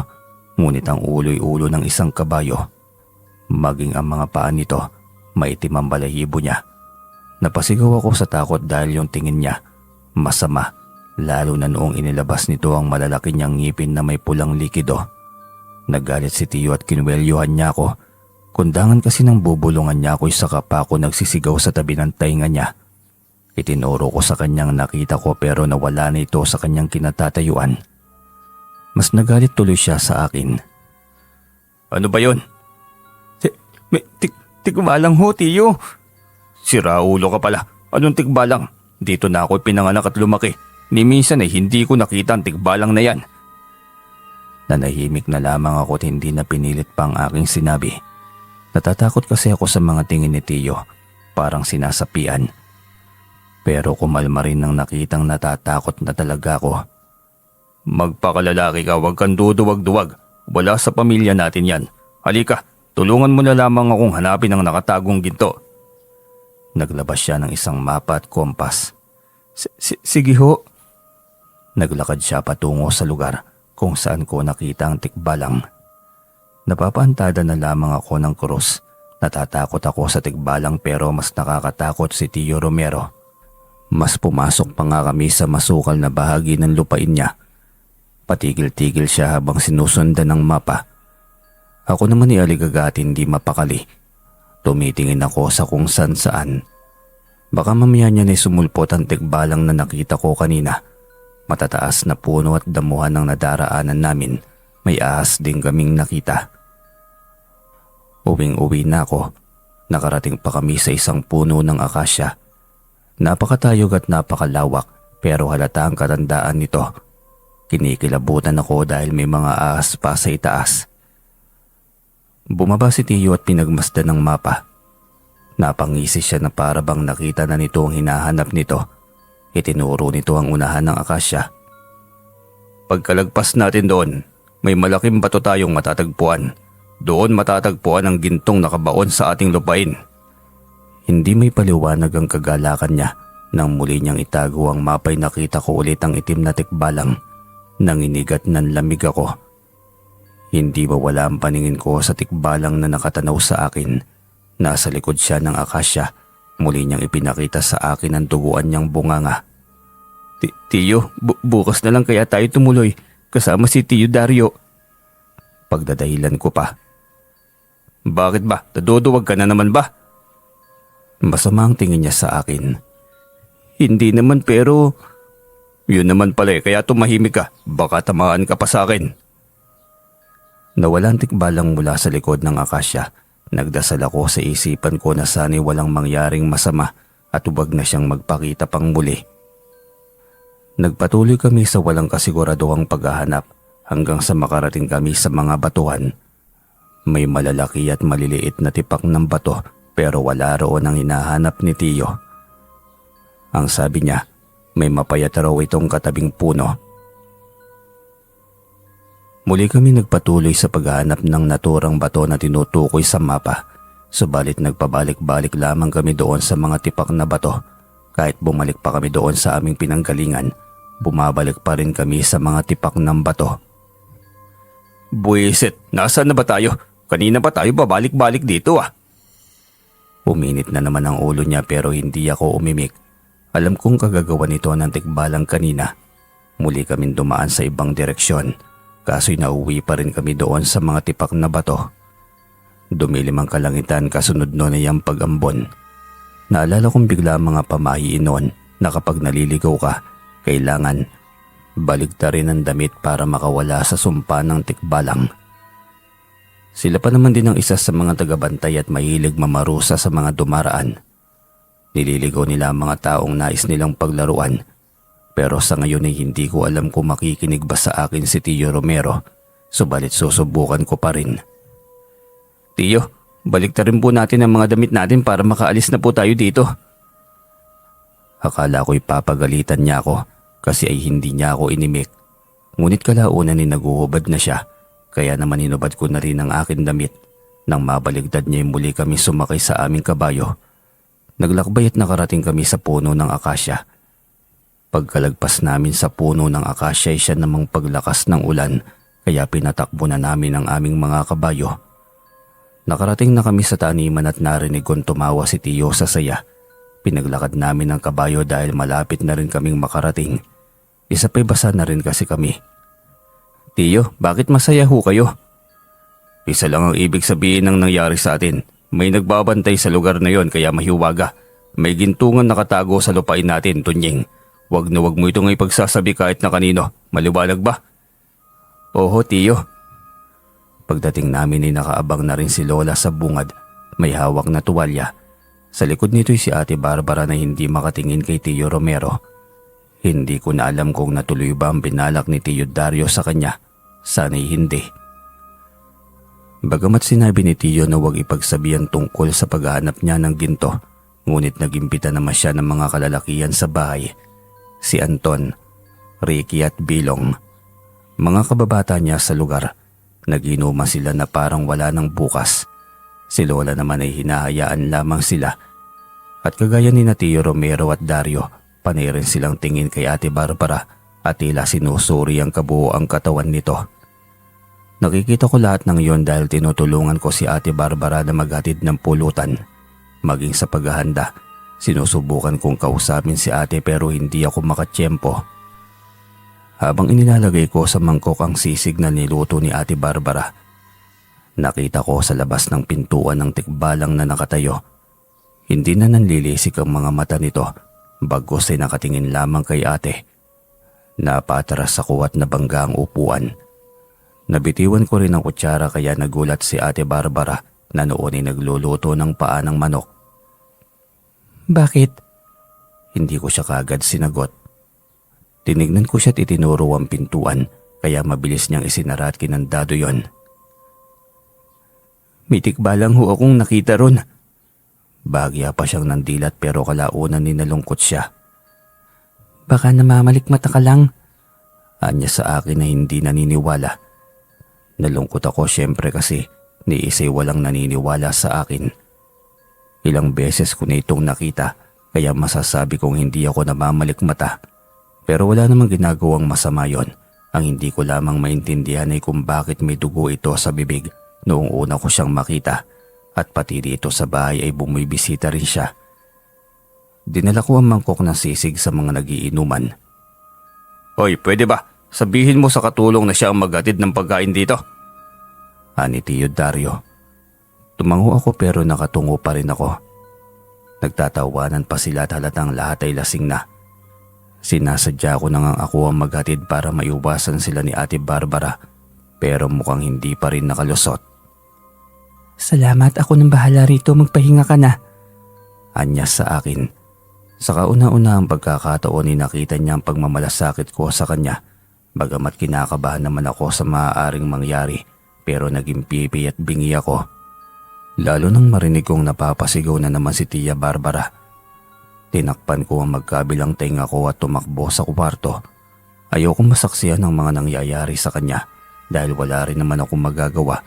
ngunit ang ulo'y ulo ng isang kabayo. Maging ang mga paa nito, maitim ang balahibo niya. Napasigaw ako sa takot dahil yung tingin niya, masama. Lalo na noong inilabas nito ang malalaki niyang ngipin na may pulang likido. Nagalit si Tio at kinuwelyuhan niya ako. Kundangan kasi ng bubulungan niya ako'y saka pa ako nagsisigaw sa tabi ng tainga niya. Itinuro ko sa kanyang nakita ko pero nawala na ito sa kanyang kinatatayuan. Mas nagalit tuloy siya sa akin. Ano ba yon? Tigbalang ho, Tio. Sira ulo ka pala. Anong tigbalang? Dito na ako pinanganak at lumaki. Ni minsan ay hindi ko nakita ang tigbalang na yan. Nanahimik na lamang ako at hindi na pinilit pa ang aking sinabi. Natatakot kasi ako sa mga tingin ni Tiyo, parang sinasapian. Pero kumalma rin nang nakitang natatakot na talaga ako. Magpakalalaki ka, huwag kang duduwag-duwag. Wala sa pamilya natin yan. Halika, tulungan mo na lamang akong hanapin ang nakatagong ginto. Naglabas siya ng isang mapa at kompas. Sige ho. Naglakad siya patungo sa lugar kung saan ko nakita ang tikbalang. Napapaantada na lamang ako ng krus. Natatakot ako sa tikbalang pero mas nakakatakot si Tio Romero. Mas pumasok pa nga kami sa masukal na bahagi ng lupain niya. Patigil-tigil siya habang sinusundan ng mapa. Ako naman ni Aligaga at hindi mapakali. Tumitingin ako sa kung saan. Baka mamaya niya na sumulpot ang tikbalang na nakita ko kanina. Matataas na puno at damuhan ng nadaraanan namin. May ahas din kaming nakita. Uwing-uwi na ako. Nakarating pa kami sa isang puno ng akasya. Napakatayog at napakalawak pero halata ang katandaan nito. Kinikilabutan ako dahil may mga ahas pa sa itaas. Bumaba si Tiyo at pinagmasdan ng mapa. Napangisi siya na para bang nakita na nito ang hinahanap nito. Itinuro nito ang unahan ng akasya. Pagkalagpas natin doon, may malaking bato tayong matatagpuan. Doon matatagpuan ang gintong nakabaon sa ating lupain. Hindi may paliwanag ang kagalakan niya. Nang muli niyang itago ang mapay nakita ko ulit ang itim na tikbalang. Nanginigat ng lamig ako. Hindi mawala ang paningin ko sa tikbalang na nakatanaw sa akin. Nasa likod siya ng akasya. Muli niyang ipinakita sa akin ang duguan niyang bunganga. Tiyo, bukas na lang kaya tayo tumuloy. Kasama si Tiyo Dario. Pagdadahilan ko pa. Bakit ba? Naduduwag ka na naman ba? Masama ang tingin niya sa akin. Hindi naman pero... Yun naman pala kaya tumahimik ka. Baka tamaan ka pa sa akin. Nawala ang tikbalang mula sa likod ng akasya. Nagdasal ako sa isipan ko na sana'y walang mangyaring masama at huwag na siyang magpakita pang muli. Nagpatuloy kami sa walang kasiguraduhang paghahanap hanggang sa makarating kami sa mga batuhan. May malalaki at maliliit na tipak ng bato pero wala roon ang hinahanap ni Tiyo. Ang sabi niya, may mapayat raw itong katabing puno. Muli kami nagpatuloy sa paghahanap ng naturang bato na tinutukoy sa mapa. Subalit nagpabalik-balik lamang kami doon sa mga tipak na bato. Kahit bumalik pa kami doon sa aming pinanggalingan, bumabalik pa rin kami sa mga tipak ng bato. Buwisit, nasaan na ba tayo? Kanina pa tayo babalik-balik dito ah. Uminit na naman ang ulo niya pero hindi ako umimik. Alam kong kagagawa nito ng tikbalang kanina. Muli kaming dumaan sa ibang direksyon. Kaso'y nauwi pa rin kami doon sa mga tipak na bato. Dumilim ang kalangitan kasunod noon ay ang pag-ambon. Naalala kong bigla mga pamahiin noon na kapag naliligaw ka, kailangan baligtarin ang damit para makawala sa sumpa ng tikbalang. Sila pa naman din ang isa sa mga tagabantay at mahilig mamarusa sa mga dumaraan. Nililigaw nila ang mga taong nais nilang paglaruan. Pero sa ngayon ay hindi ko alam kung makikinig ba sa akin si Tio Romero. Subalit susubukan ko pa rin. Tiyo, baliktarin po natin ang mga damit natin para makaalis na po tayo dito. Akala ko'y papagalitan niya ako kasi ay hindi niya ako inimik. Ngunit kalaunan ay naguhubad na siya. Kaya naman hinubad ko na rin ang aking damit. Nang mabaligtad niya muli kami sumakay sa aming kabayo. Naglakbay at nakarating kami sa puno ng akasya. Pagkalagpas namin sa puno ng akasya ay siya namang paglakas ng ulan kaya pinatakbo na namin ang aming mga kabayo. Nakarating na kami sa taniman at narinig kong tumawa si Tiyo sa saya. Pinaglakad namin ang kabayo dahil malapit na rin kaming makarating. Isa pa'y basa na rin kasi kami. Tiyo, bakit masaya ho kayo? Isa lang ang ibig sabihin ng nangyari sa atin. May nagbabantay sa lugar na yon kaya mahiwaga. May gintungan nakatago sa lupain natin, Tunying. Wag na wag mo itong ipagsasabi kahit na kanino. Maliwanag ba? Oho, Tiyo. Pagdating namin ay nakaabang na rin si Lola sa bungad. May hawak na tuwalya. Sa likod nito'y si Ate Barbara na hindi makatingin kay Tio Romero. Hindi ko na alam kung natuloy ba ang binalak ni Tio Dario sa kanya. Sana'y hindi. Bagamat sinabi ni Tiyo na huwag ipagsabihan tungkol sa paghahanap niya ng ginto, ngunit nagimpitan naman siya ng mga kalalakihan sa bahay. Si Anton, Ricky at Bilong. Mga kababata niya sa lugar. Nag-inuman sila na parang wala ng bukas. Si Lola naman ay hinahayaan lamang sila. At kagaya ni Tiyo Romero at Dario, panay rin silang tingin kay Ate Barbara at tila sinusuri ang kabuoang katawan nito. Nakikita ko lahat ng iyon dahil tinutulungan ko si Ate Barbara na maghatid ng pulutan. Maging sa paghahanda, sinusubukan kong kausapin si ate pero hindi ako makatsyempo. Habang inilalagay ko sa mangkok ang sisig na niluto ni Ate Barbara, nakita ko sa labas ng pintuan ng tikbalang na nakatayo. Hindi na nanlilisik ang mga mata nito, bagkus ay nakatingin lamang kay ate. Napatras ako at nabangga ang upuan. Nabitiwan ko rin ang kutsara kaya nagulat si Ate Barbara na noon ay nagluluto ng paa ng manok. Bakit? Hindi ko siya kaagad sinagot. Tinignan ko siya at itinuro ang pintuan kaya mabilis niyang isinara at kinandado yon. May tikbalang ho akong nakita ron. Bagya pa siyang nandilat pero kalaunan ni nalungkot siya. Baka namamalikmata ka lang. Anya sa akin na hindi naniniwala. Nalungkot ako syempre kasi ni Isay walang naniniwala sa akin. Ilang beses ko na itong nakita kaya masasabi kong hindi ako namamalikmata. Pero wala namang ginagawang masama yon. Ang hindi ko lamang maintindihan ay kung bakit may dugo ito sa bibig noong una ko siyang makita at pati dito sa bahay ay bumibisita rin siya. Dinala ko ang mangkok ng sisig sa mga nagiinuman. Hoy, pwede ba? Sabihin mo sa katulong na siya ang maghatid ng pagkain dito. Ani Tiyo Dario. Tumango ako pero nakatungo pa rin ako. Nagtatawanan pa sila at halatang lahat ay lasing na. Sinasadya ko na nga ako ang maghatid para maiwasan sila ni Ate Barbara pero mukhang hindi pa rin nakalusot. Salamat, ako nang bahala rito, magpahinga ka na. Anya sa akin. Sa kauna-una ang pagkakataon ni nakita niya ang pagmamalasakit ko sa kanya. Bagamat kinakabahan naman ako sa maaaring mangyari pero naging pipi at bingi ako. Lalo nang marinig kong napapasigaw na naman si Tia Barbara. Tinakpan ko ang magkabilang tenga ko at tumakbo sa kwarto. Ayokong masaksihan ang mga nangyayari sa kanya dahil wala rin naman akong magagawa.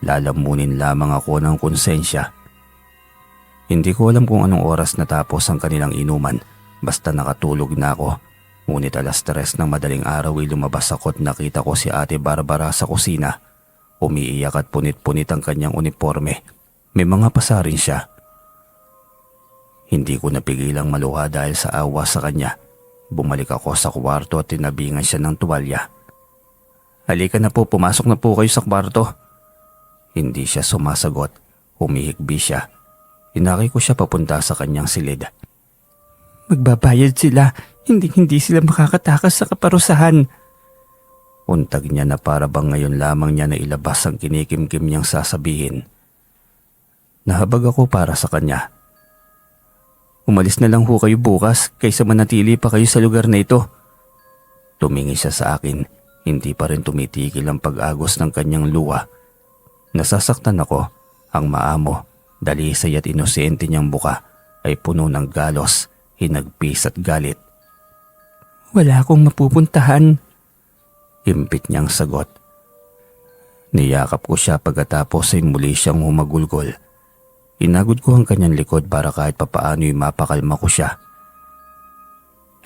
Lalamunin lamang ako ng konsensya. Hindi ko alam kung anong oras natapos ang kanilang inuman basta nakatulog na ako. Ngunit 3:00 ng madaling araw ay lumabas ako at nakita ko si Ate Barbara sa kusina. Umiiyak at punit-punit ang kanyang uniforme. May mga pasa rin siya. Hindi ko napigilang maluha dahil sa awa sa kanya. Bumalik ako sa kwarto at tinabingan siya ng tuwalya. Halika na po, pumasok na po kayo sa kwarto. Hindi siya sumasagot. Humihikbi siya. Inakay ko siya papunta sa kanyang silid. Magbabayad sila. Hindi sila makakatakas sa kaparusahan. Untag niya na para bang ngayon lamang niya na ilabas ang kinikimkim niyang sasabihin. Nahabag ako para sa kanya. Umalis na lang ho kayo bukas kaysa manatili pa kayo sa lugar na ito. Tumingi siya sa akin. Hindi pa rin tumitigil ang pag-agos ng kanyang luha. Nasasaktan ako. Ang maamo, dalisay at inosente niyang buka ay puno ng galos, hinagpis at galit. Wala akong mapupuntahan. Impit niyang sagot. Niyakap ko siya pagkatapos ay muli siyang humagulgol. Inagod ko ang kanyang likod para kahit papaano'y mapakalma ko siya.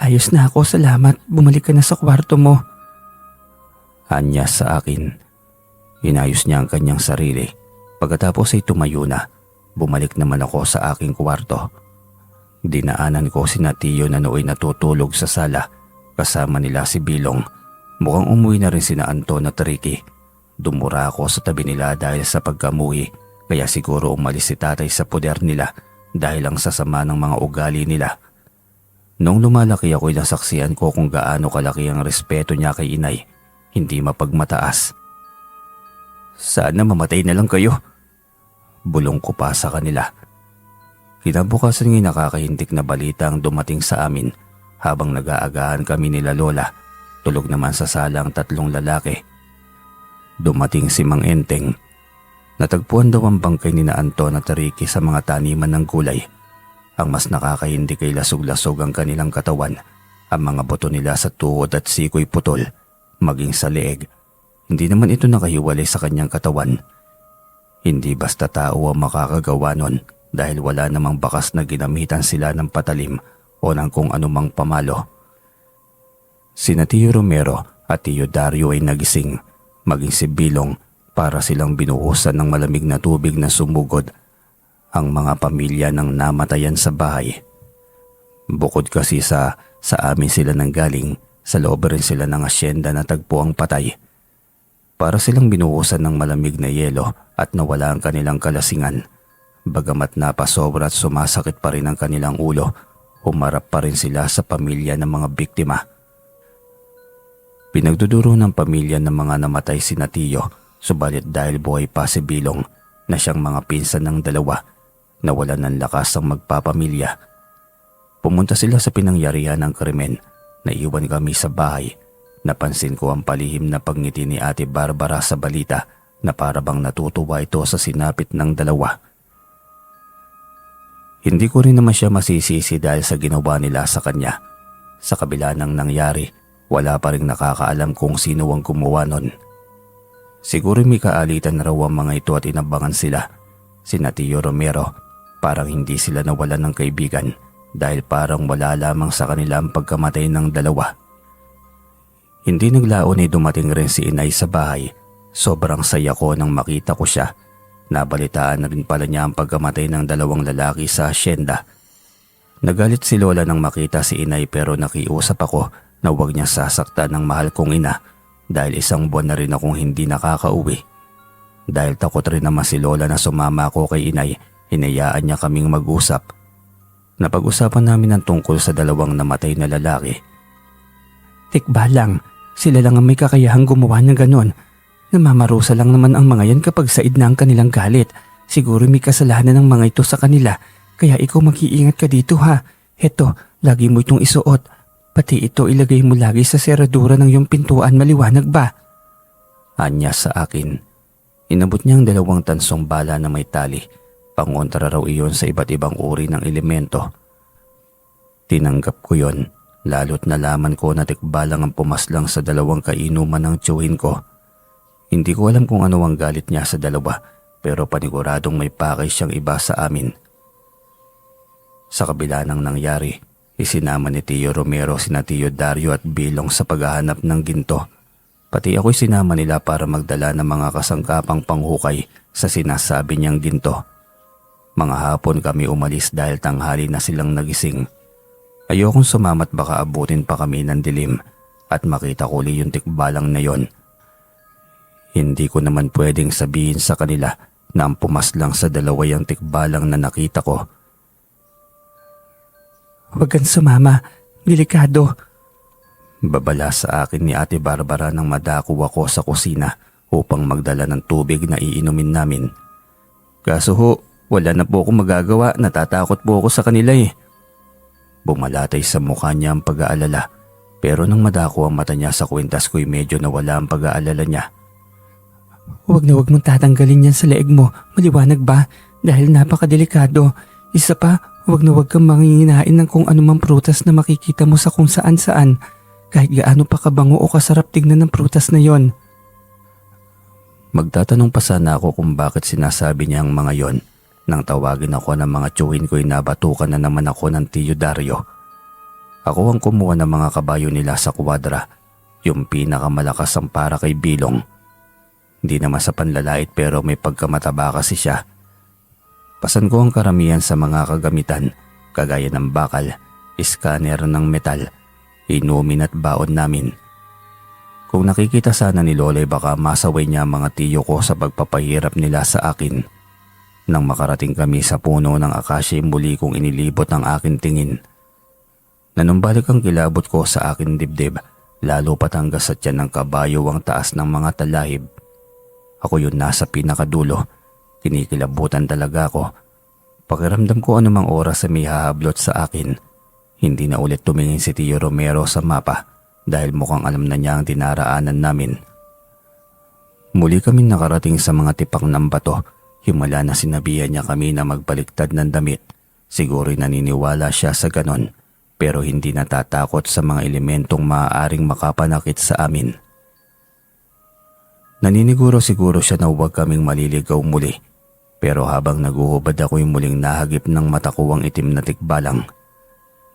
Ayos na ako, salamat. Bumalik ka na sa kwarto mo. Anya sa akin. Inayos niya ang kanyang sarili. Pagkatapos ay tumayo na. Bumalik naman ako sa aking kwarto. Dinaanan ko si Tiyo na nooy natutulog sa sala. Kasama nila si Bilong. Mukhang umuwi na rin sina Anton at Ricky. Dumura ako sa tabi nila dahil sa pagkamuhi. Kaya siguro umalis si tatay sa poder nila dahil ang sasama ng mga ugali nila. Nung lumalaki ako'y nasaksihan ko kung gaano kalaki ang respeto niya kay inay. Hindi mapagmataas. Sana mamatay na lang kayo. Bulong ko pa sa kanila. Kinabukasan nga'y nakakahintik na balita ang dumating sa amin habang nag-aagahan kami nila Lola. Tulog naman sa sala ang 3 lalaki. Dumating si Mang Enteng. Natagpuan daw ang bangkay ni na Anton at Ricky sa mga taniman ng gulay. Ang mas nakakahindi kay lasog-lasog ang kanilang katawan. Ang mga buto nila sa tuhod at siko'y putol, maging sa leeg. Hindi naman ito nakahiwalay sa kanyang katawan. Hindi basta tao ang makakagawa nun dahil wala namang bakas na ginamitan sila ng patalim o ng kung anumang pamalo. Sina Tio Romero at Tio Dario ay nagising, maging si Bilong, para silang binuhusan ng malamig na tubig na sumugod ang mga pamilya ng namatayan sa bahay. Bukod kasi sa amin sila nanggaling, sa loob rin sila ng asyenda na tagpo ang patay. Para silang binuhusan ng malamig na yelo at nawala ang kanilang kalasingan. Bagamat napasobra at sumasakit pa rin ang kanilang ulo, humarap pa rin sila sa pamilya ng mga biktima. Pinagduduro ng pamilya ng mga namatay sina Tio, subalit dahil buhay pa si Bilong na siyang mga pinsan ng dalawa, nawalan ng lakas ang magpapamilya. Pumunta sila sa pinangyarihan ng krimen. Naiwan kami sa bahay. Napansin ko ang palihim na pagngiti ni Ate Barbara sa balita na para bang natutuwa ito sa sinapit ng dalawa. Hindi ko rin naman siya masisisi dahil sa ginawa nila sa kanya. Sa kabila ng nangyari, wala pa rin nakakaalam kung sino ang gumawa nun. Siguro may kaalitan na raw ang mga ito at inabangan sila. Sina Tio Romero, parang hindi sila nawalan ng kaibigan dahil parang wala lamang sa kanila ang pagkamatay ng dalawa. Hindi naglaon ay dumating rin si Inay sa bahay. Sobrang saya ko nang makita ko siya. Nabalitaan na rin pala niya ang pagkamatay ng dalawang lalaki sa asyenda. Nagalit si Lola nang makita si Inay pero nakiusap ako na huwag niya sasaktan ng mahal kong ina dahil 1 buwan na rin akong hindi nakakauwi. Dahil takot rin naman si Lola na sumama ako kay Inay, hinayaan niya kaming mag-usap. Napag-usapan namin ang tungkol sa dalawang namatay na lalaki. Tikba lang, sila lang ang may kakayahang gumawa ng ganon. Namamarusa lang naman ang mga yan kapag said na ang kanilang galit. Siguro may kasalanan ng mga ito sa kanila, kaya ikaw mag-iingat ka dito ha. Heto, lagi mo itong isuot. Pati ito ilagay mo lagi sa seradura ng iyong pintuan, maliwanag ba? Anya sa akin. Inabot niya ang 2 tansong bala na may tali. Pangontra raw iyon sa iba't ibang uri ng elemento. Tinanggap ko yon, lalo't nalaman ko na tikbalang ang pumaslang sa 2 kainuman ng tiyuhin ko. Hindi ko alam kung ano ang galit niya sa dalawa, pero paniguradong may pakay siyang iba sa amin. Sa kabila ng nangyari, isinama ni Tio Romero sina Tio Dario at Bilong sa paghahanap ng ginto. Pati ako'y sinama nila para magdala ng mga kasangkapang panghukay sa sinasabi niyang ginto. Mga hapon kami umalis dahil tanghali na silang nagising. Ayokong sumamat baka abutin pa kami ng dilim at makita ko li yung tikbalang na yon. Hindi ko naman pwedeng sabihin sa kanila na ang pumaslang sa 2 yung tikbalang na nakita ko. Huwag kang sumama, delikado. Babala sa akin ni Ate Barbara nang madako ako sa kusina upang magdala ng tubig na iinumin namin. Kaso ho, wala na po akong magagawa, natatakot po ako sa kanila eh. Bumalatay sa mukha niya ang pag-aalala, pero nang madako ang mata niya sa kwintas ko'y medyo nawala ang pag-aalala niya. Huwag na huwag mong tatanggalin yan sa leeg mo, maliwanag ba? Dahil napakadelikado. Isa pa, huwag na huwag kang manginginain ng kung anumang prutas na makikita mo sa kung saan-saan. Kahit gaano pa kabango o kasarap tignan ng prutas na yon. Magtatanong pa sana ako kung bakit sinasabi niya ang mga yon. Nang tawagin ako ng mga tiyuhin ko'y nabatukan na naman ako ng Tio Dario. Ako ang kumuha ng mga kabayo nila sa kwadra, yung pinakamalakas ang para kay Bilong. Hindi naman sa panlalait pero may pagkamataba kasi siya. Pasan ko ang karamihan sa mga kagamitan, kagaya ng bakal, scanner ng metal, inumin at baon namin. Kung nakikita sana ni Lola baka masaway niya ang mga tiyo ko sa pagpapahirap nila sa akin. Nang makarating kami sa puno ng akasya muli kong inilibot ang aking tingin. Nanumbalik ang kilabot ko sa aking dibdib, lalo pat hanggang sa tiyan ng kabayo ang taas ng mga talahib. Ako yun nasa pinakadulo. Kinikilabutan talaga ako. Pakiramdam ko anumang oras ay may hahablot sa akin. Hindi na ulit tumingin si Tio Romero sa mapa dahil mukhang alam na niya ang dinaraanan namin. Muli kami nakarating sa mga tipak ng bato. Himala na sinabihan niya kami na magbaliktad ng damit. Siguro'y naniniwala siya sa ganon, pero hindi natatakot sa mga elementong maaaring makapanakit sa amin. Naniniguro siguro siya na huwag kaming maliligaw muli, pero habang naguhubad ako'y muling nahagip ng matakuwang itim na tikbalang.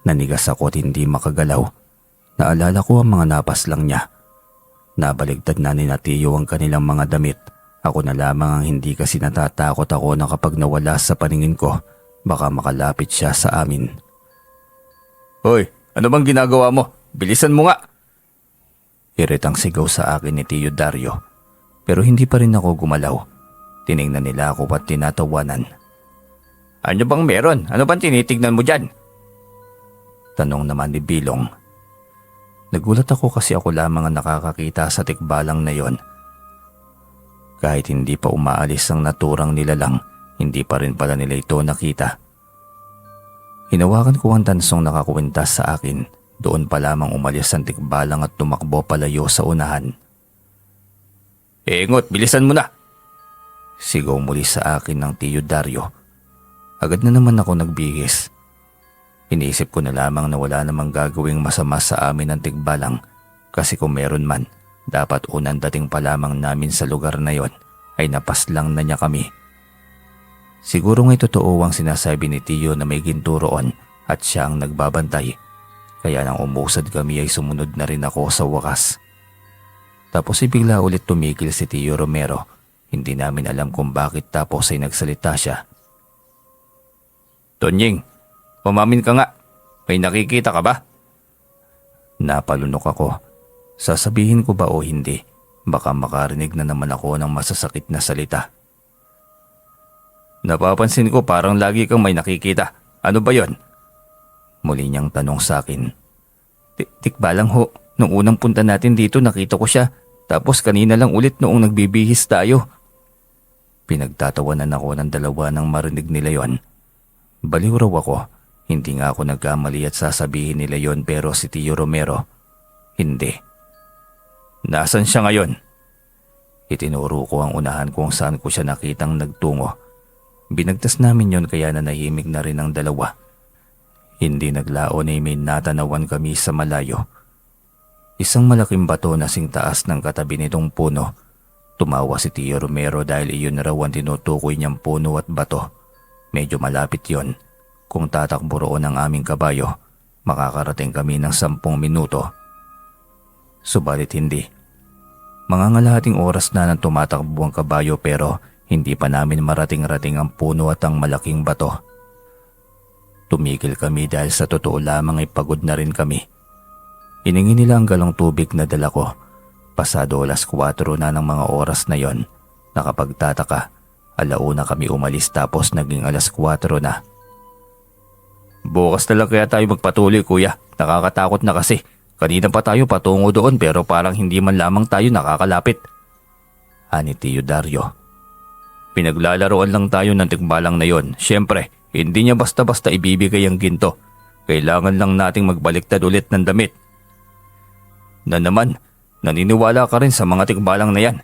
Nanigas ako at hindi makagalaw. Naalala ko ang mga napas lang niya. Nabaligtad na ni Tiyo ang kanilang mga damit. Ako na lamang ang hindi kasi natatakot ako na kapag nawala sa paningin ko, baka makalapit siya sa amin. Hoy, ano bang ginagawa mo? Bilisan mo nga! Iritang sigaw sa akin ni Tiyo Dario, pero hindi pa rin ako gumalaw. Tiningnan nila ako at tinatawanan. Ano bang meron? Ano bang tinitignan mo dyan? Tanong naman ni Bilong. Nagulat ako kasi ako lamang ang nakakakita sa tikbalang na yon. Kahit hindi pa umaalis ang naturang nilalang, hindi pa rin pala nila ito nakita. Hinawakan ko ang tansong nakakuwintas sa akin. Doon pa lamang umalis ang tikbalang at tumakbo palayo sa unahan. Ingot, bilisan mo na! Sigaw muli sa akin ng Tiyo Dario. Agad na naman ako nagbihis. Iniisip ko na lamang na wala namang gagawing masama sa amin ang tikbalang, kasi kung meron man, dapat unang dating pa lamang namin sa lugar na yon ay napaslang na niya kami. Siguro nga'y totoo ang sinasabi ni Tiyo na may ginto roon at siya ang nagbabantay, kaya nang umusad kami ay sumunod na rin ako sa wakas. Tapos bigla ulit tumigil si Tiyo Romero. Hindi namin alam kung bakit, tapos ay nagsalita siya. Tonying, umamin ka nga. May nakikita ka ba? Napalunok ako. Sasabihin ko ba o hindi? Baka makarinig na naman ako ng masasakit na salita. Napapansin ko parang lagi kang may nakikita. Ano ba yon? Muli niyang tanong sa akin. Tikbalang ho. Nung unang punta natin dito nakita ko siya. Tapos kanina lang ulit noong nagbibihis tayo. Pinagtatawanan ako ng dalawa nang marinig nila yon. Baliw raw ako. Hindi nga ako nagkamali at sasabihin nila yon, pero si Tiyo Romero, hindi. Nasaan siya ngayon? Itinuro ko ang unahan kung saan ko siya nakitang nagtungo. Binagtas namin yon kaya nanahimik na rin ang dalawa. Hindi naglaon ay may natanawan kami sa malayo. Isang malaking bato na sing taas ng katabi nitong puno. Tumawa si Tiyo Romero dahil iyon raw ang tinutukoy niyang puno at bato. Medyo malapit yon. Kung tatakbo roon ang aming kabayo, makakarating kami ng 10 minuto. Subalit hindi. Mangangalahating oras na nang tumatakbo ang kabayo pero hindi pa namin marating-rating ang puno at ang malaking bato. Tumigil kami dahil sa totoo lamang ay pagod na rin kami. Hiningi nila ang galong tubig na dala ko. Pasado 4:00 na ng mga oras na yon. Nakapagtataka, 1:00 kami umalis tapos naging 4:00 na. Bukas na lang kaya tayo magpatuloy, kuya. Nakakatakot na kasi. Kanina pa tayo patungo doon pero parang hindi man lamang tayo nakakalapit. Ani Tiyo Dario. Pinaglalaroan lang tayo ng tikbalang na yon. Siyempre, hindi niya basta-basta ibibigay ang ginto. Kailangan lang nating magbaliktad ulit ng damit. Na naman, naniniwala ka rin sa mga tikbalang na yan.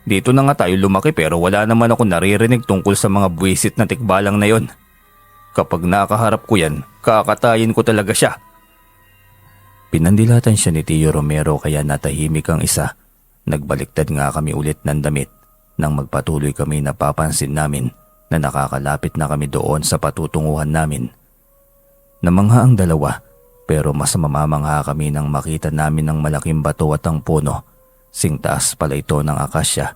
Dito na nga tayo lumaki pero wala naman ako naririnig tungkol sa mga buwisit na tikbalang na yon. Kapag nakaharap ko yan, kakatayin ko talaga siya. Pinandilatan siya ni Tiyo Romero kaya natahimik ang isa. Nagbaliktad nga kami ulit ng damit. Nang magpatuloy kami, napapansin namin na nakakalapit na kami doon sa patutunguhan namin. Namangha ang dalawa pero mas mamamangha kami nang makita namin ang malaking bato at ang puno. Singtaas pala ito ng akasya.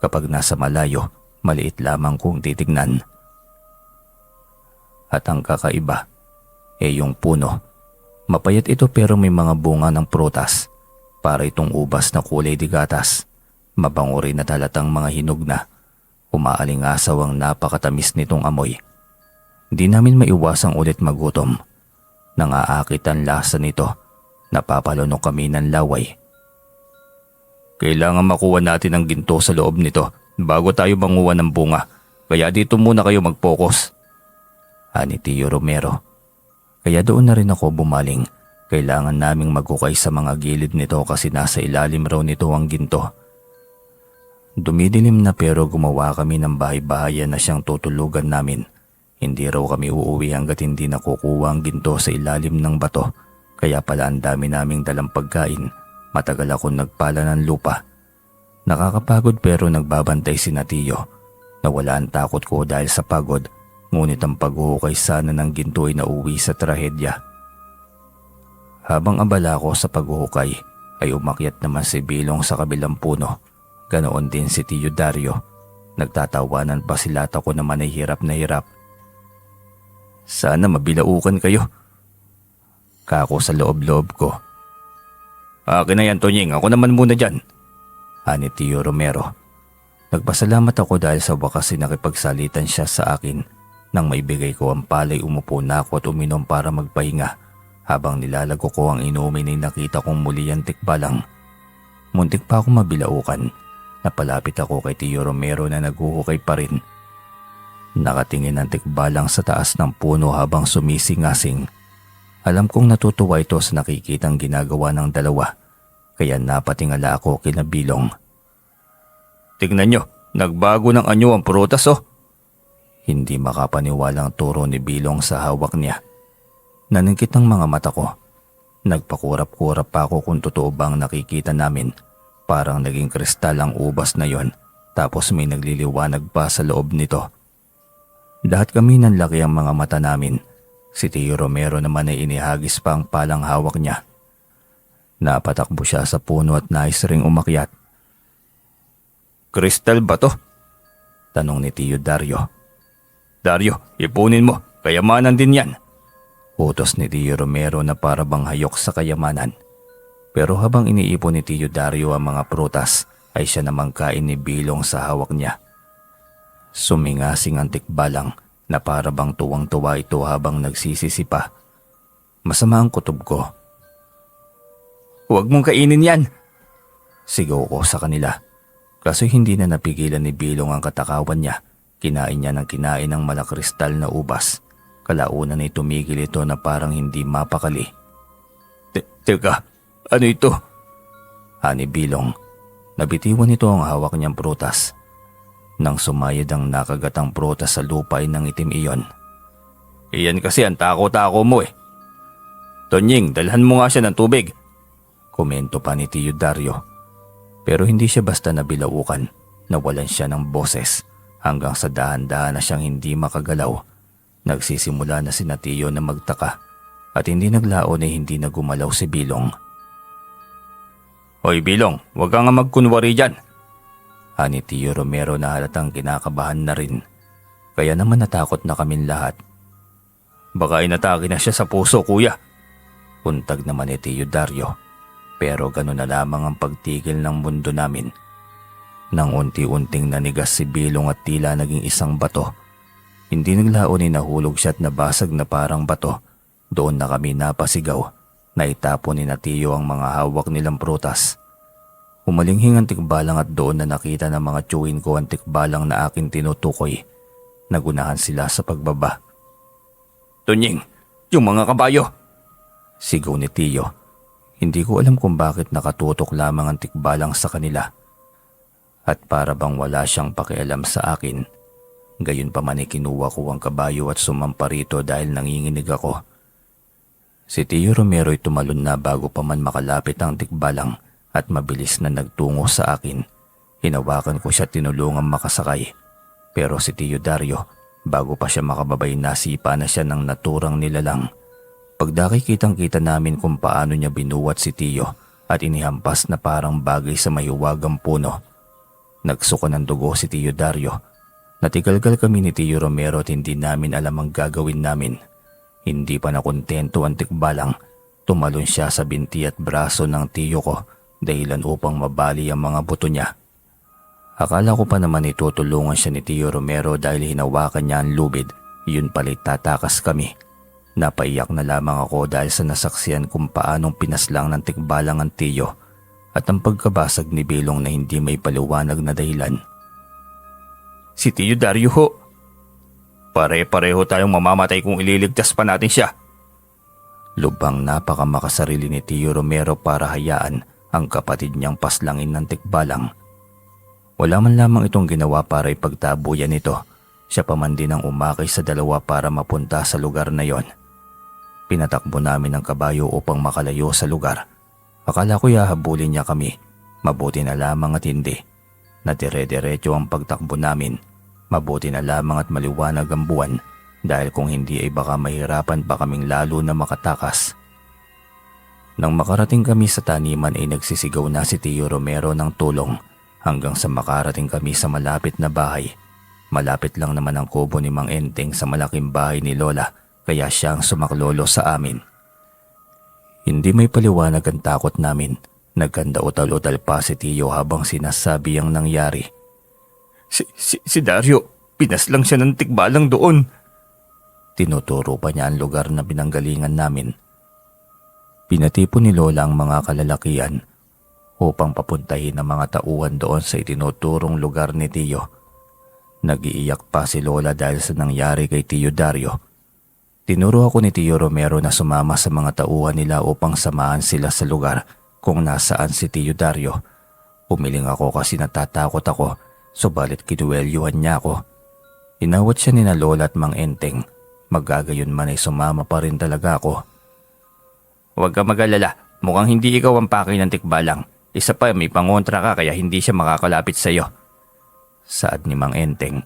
Kapag nasa malayo, maliit lamang kung titignan. At ang kakaiba, yung puno. Mapayat ito pero may mga bunga ng prutas. Para itong ubas na kulay di gatas. Mabango rin at halatang mga hinog na. Umaalingasaw ang napakatamis nitong amoy. Di namin maiwasang ulit magutom. Nangaakit ang lasa nito. Napapalunok kami ng laway. Kailangan makuha natin ang ginto sa loob nito bago tayo manguha ng bunga. Kaya dito muna kayo mag-focus. Ani Tiyo Romero. Kaya doon na rin ako bumaling. Kailangan naming magukay sa mga gilid nito kasi nasa ilalim raw nito ang ginto. Dumidilim na pero gumawa kami ng bahay-bahayan na siyang tutulugan namin. Hindi raw kami uuwi hanggat hindi nakukuha ang ginto sa ilalim ng bato. Kaya pala ang dami naming dalang pagkain. Matagal akong nagpala ng lupa. Nakakapagod pero nagbabantay si Tiyo. Nawala ang takot ko dahil sa pagod. Ngunit ang paghuhukay sana ng ginto ay nauwi sa trahedya. Habang abala ko sa paghuhukay ay umakyat naman si Bilong sa kabilang puno. Ganoon din si Tiyo Dario. Nagtatawanan pa sila at ako naman ay hirap na hirap. Sana mabilaukan kayo. Kako sa loob-loob ko. Akin na yan, Tonying. Ako naman muna dyan. Ani Tiyo Romero. Nagpasalamat ako dahil sa wakas ay nakipagsalitan siya sa akin. Nang maibigay ko ang palay, umupo na ako at uminom para magpahinga. Habang nilalago ko ang inumin ay nakita kong muli ang tikbalang. Muntik pa akong mabilaukan. Napalapit ako kay Tiyo Romero na naghuhukay pa rin. Nakatingin ang tikbalang sa taas ng puno habang sumisingasing. Alam kong natutuwa ito sa nakikitang ginagawa ng dalawa. Kaya napatingala ako kina Bilong. Tignan nyo, nagbago ng anyo ang prutas oh. Hindi makapaniwalang turo ni Bilong sa hawak niya. Naningkit ang mga mata ko. Nagpakurap-kurap pa ako kung totoo bang nakikita namin. Parang naging kristal ang ubas na yon. Tapos may nagliliwanag pa sa loob nito. Lahat kami nanlaki ang mga mata namin. Si Tiyo Romero naman ay inihagis pa ang palang hawak niya. Napatakbo siya sa puno at nais ring umakyat. Kristal ba to? Tanong ni Tiyo Dario. Dario, ipunin mo. Kayamanan din yan. Utos ni Tiyo Romero na para bang hayok sa kayamanan. Pero habang iniipon ni Tiyo Dario ang mga prutas, ay siya namang kain ni Bilong sa hawak niya. Sumingasing ang tikbalang na para bang tuwang-tuwa ito habang nagsisisi pa. Masama ang kutob ko. Huwag mong kainin yan! Sigaw ko sa kanila. Kaso hindi na napigilan ni Bilong ang katakawan niya. Kinain niya ng kinain ng malakristal na ubas. Kalaunan ay tumigil ito na parang hindi mapakali. Teka, ano ito? Ani Bilong. Nabitiwan ito ang hawak niyang prutas. Nang sumayad ang nakagatang prutas sa lupa ay nangitim iyon. Iyan kasi ang tako-tako mo eh. Tonying, dalhan mo nga siya ng tubig. Komento pa ni Tiyo Dario. Pero hindi siya basta nabilaukan. Nawalan siya ng boses hanggang sa dahan-dahan na siyang hindi makagalaw. Nagsisimula na si Tiyo na magtaka at hindi naglaon ay hindi na gumalaw si Bilong. Hoy Bilong, huwag ka nga magkunwari dyan. Ani Tiyo Romero na halatang kinakabahan na rin. Kaya naman natakot na kaming lahat. Baka inatake na siya sa puso, kuya. Untag naman ni Tiyo Dario. Pero gano'n na lamang ang pagtigil ng mundo namin. Nang unti-unting nanigas si Bilong at tila naging isang bato. Hindi naglaon ay nahulog siya at nabasag na parang bato. Doon na kami napasigaw. Naitapon ni Tiyo ang mga hawak nilang prutas. Humalinghing ang tikbalang at doon na nakita ng mga tiyuhin ko ang tikbalang na akin tinutukoy. Nagunahan sila sa pagbaba. Tonying, yung mga kabayo! Sigaw ni Tiyo. Hindi ko alam kung bakit nakatutok lamang ang tikbalang sa kanila. At para bang wala siyang pakialam sa akin. Gayon pa man ay kinuha ko ang kabayo at sumampa rito dahil nanginginig ako. Si Tiyo Romero ay tumalon na bago pa man makalapit ang tikbalang. At mabilis na nagtungo sa akin. Hinawakan ko siya tinulungang makasakay. Pero si Tiyo Dario, bago pa siya makababay nasipa na siya ng naturang nilalang. Pagdaki kitang-kita namin kung paano niya binuwat si Tiyo at inihampas na parang bagay sa mahiwagang puno. Nagsuko ng dugo si Tiyo Dario. Natigalgal kami ni Tiyo Romero at hindi namin alam ang gagawin namin. Hindi pa nakontento ang tikbalang. Tumalon siya sa binti at braso ng tiyo ko. Dahilan upang mabali ang mga buto niya. Akala ko pa naman itutulungan siya ni Tiyo Romero dahil hinawakan niya ang lubid. Yun pala'y tatakas kami. Napaiyak na lamang ako dahil sa nasaksiyan kung paanong pinaslang ng tikbalang ang tiyo at ang pagkabasag ni Bilong na hindi may paliwanag na dahilan. Si Tiyo Dario ho. Pare-pareho tayong mamamatay kung ililigtas pa natin siya. Lubang napakamakasarili ni Tiyo Romero para hayaan ang kapatid niyang paslangin ng tikbalang. Wala man lamang itong ginawa para ipagtabuyan ito. Siya pa man din ang umakay sa dalawa para mapunta sa lugar na yon. Pinatakbo namin ang kabayo upang makalayo sa lugar. Akala ko hahabulin niya kami. Mabuti na lamang at hindi. Nadire-diretso ang pagtakbo namin. Mabuti na lamang at maliwanag ang buwan dahil kung hindi ay baka mahirapan pa kaming lalo na makatakas. Nang makarating kami sa taniman ay nagsisigaw na si Tio Romero ng tulong hanggang sa makarating kami sa malapit na bahay. Malapit lang naman ang kubo ni Mang Enteng sa malaking bahay ni Lola kaya siyang sumaklolo sa amin. Hindi may paliwanag ang takot namin. Nagkanda utal-utal pa si Tio habang sinasabi ang nangyari. Si Dario, pinaslang siya ng tikbalang doon. Tinuturo pa niya ang lugar na binanggalingan namin. Pinatipon ni Lola ang mga kalalakian upang papuntahin ang mga tauhan doon sa itinuturong lugar ni Tio. Nag-iiyak pa si Lola dahil sa nangyari kay Tio Dario. Tinuro ako ni Tio Romero na sumama sa mga tauhan nila upang samahan sila sa lugar kung nasaan si Tio Dario. Umiling ako kasi natatakot ako, subalit kinuwelyuhan niya ako. Inawat siya ni na Lola at Mang Enteng. Magagayon man ay sumama pa rin talaga ako. Huwag ka mag-alala, mukhang hindi ikaw ang paki ng tikbalang. Isa pa may pangontra ka kaya hindi siya makakalapit sa iyo. Saad ni Mang Enteng.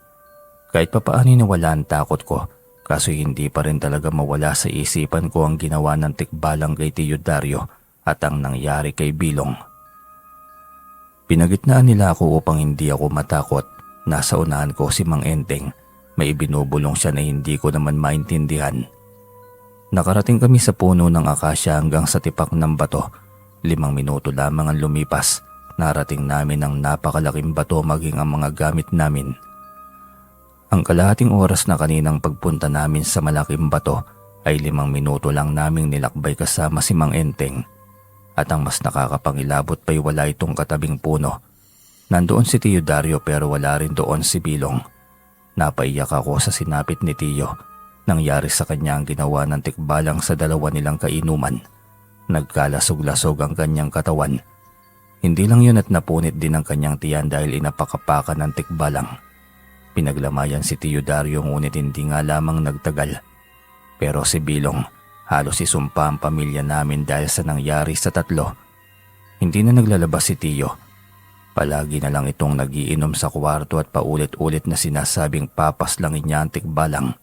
Kahit papaano nawala ang takot ko, kaso hindi pa rin talaga mawala sa isipan ko ang ginawa ng tikbalang kay Tio Dario at ang nangyari kay Bilong. Pinagitnaan nila ako upang hindi ako matakot. Nasa unahan ko si Mang Enteng. May ibinubulong siya na hindi ko naman maintindihan. Nakarating kami sa puno ng akasya hanggang sa tipak ng bato. 5 minuto lamang ang lumipas. Narating namin ang napakalaking bato maging ang mga gamit namin. Ang kalahating oras na kaninang pagpunta namin sa malaking bato ay 5 minuto lang naming nilakbay kasama si Mang Enteng. At ang mas nakakapangilabot pa'y wala itong katabing puno. Nandoon si Tio Dario pero wala rin doon si Bilong. Napaiyak ako sa sinapit ni Tio. Nangyari sa kanya ang ginawa ng tikbalang sa dalawa nilang kainuman. Nagkalasog-lasog ang kanyang katawan. Hindi lang yun at napunit din ang kanyang tiyan dahil inapakapakan ng tikbalang. Pinaglamayan si Tio Dario ngunit hindi nga lamang nagtagal. Pero si Bilong, halos isumpa ang pamilya namin dahil sa nangyari sa tatlo. Hindi na naglalabas si Tio. Palagi na lang itong nagiinom sa kwarto at paulit-ulit na sinasabing papaslangin niya ang tikbalang.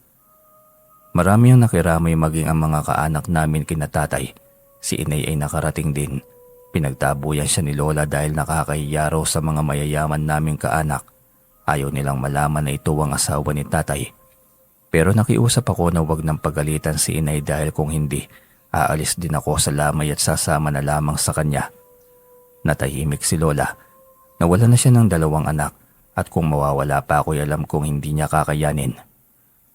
Marami ang nakiramay maging ang mga kaanak namin kina tatay. Si inay ay nakarating din. Pinagtabuyan siya ni Lola dahil nakakahiya raw sa mga mayayaman naming kaanak. Ayaw nilang malaman na ito ang asawa ni tatay. Pero nakiusap ako na wag nang pagalitan si inay dahil kung hindi, aalis din ako sa lamay at sasama na lamang sa kanya. Natahimik si Lola. Nawala na siya ng 2 anak at kung mawawala pa ako'y alam kong hindi niya kakayanin.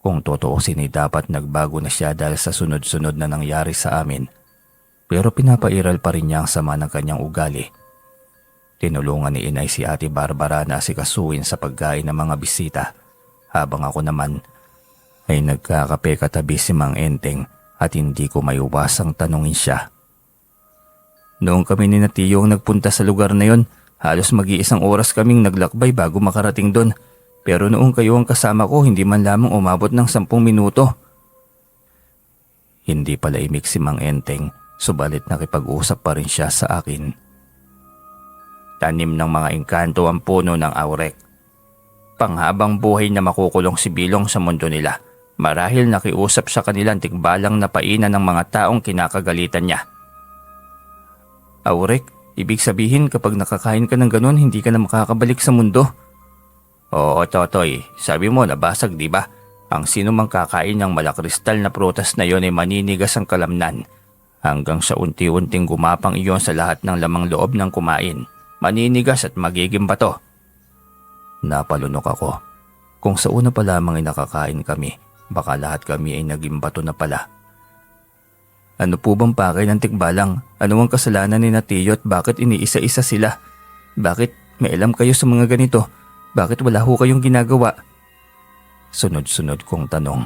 Kung totoosin ay dapat nagbago na siya dahil sa sunod-sunod na nangyari sa amin. Pero pinapairal pa rin niya ang sama ng kanyang ugali. Tinulungan ni inay si Ate Barbara na asikasuhin sa pagkain ng mga bisita habang ako naman ay nagkakape katabi si Mang Enteng at hindi ko maiwasang tanungin siya. Noong kami ni na Tio ang nagpunta sa lugar na yon, halos mag-iisang oras kaming naglakbay bago makarating doon. Pero noong kayo ang kasama ko, hindi man lamang umabot ng 10 minuto. Hindi pala imik si Mang Enteng, subalit nakipag-usap pa rin siya sa akin. Tanim ng mga engkanto ang puno ng aurek. Panghabang buhay na makukulong si Bilong sa mundo nila. Marahil nakiusap sa kanilang tikbalang na painan ng mga taong kinakagalitan niya. Aurek? Ibig sabihin kapag nakakain ka ng ganon, hindi ka na makakabalik sa mundo? Oo, Totoy. Sabi mo nabasag, di ba? Ang sino mang kakain ng malakristal na prutas na yon ay maninigas ang kalamnan. Hanggang sa unti-unting gumapang iyon sa lahat ng lamang loob ng kumain. Maninigas at magiging bato. Napalunok ako. Kung sa una pa lamang ay nakakain kami, baka lahat kami ay naging bato na pala. Ano po bang pakay ng tikbalang? Ano ang kasalanan ni na Tio at bakit iniisa-isa sila? Bakit may alam kayo sa mga ganito? Bakit wala ho kayong ginagawa? Sunod-sunod kong tanong.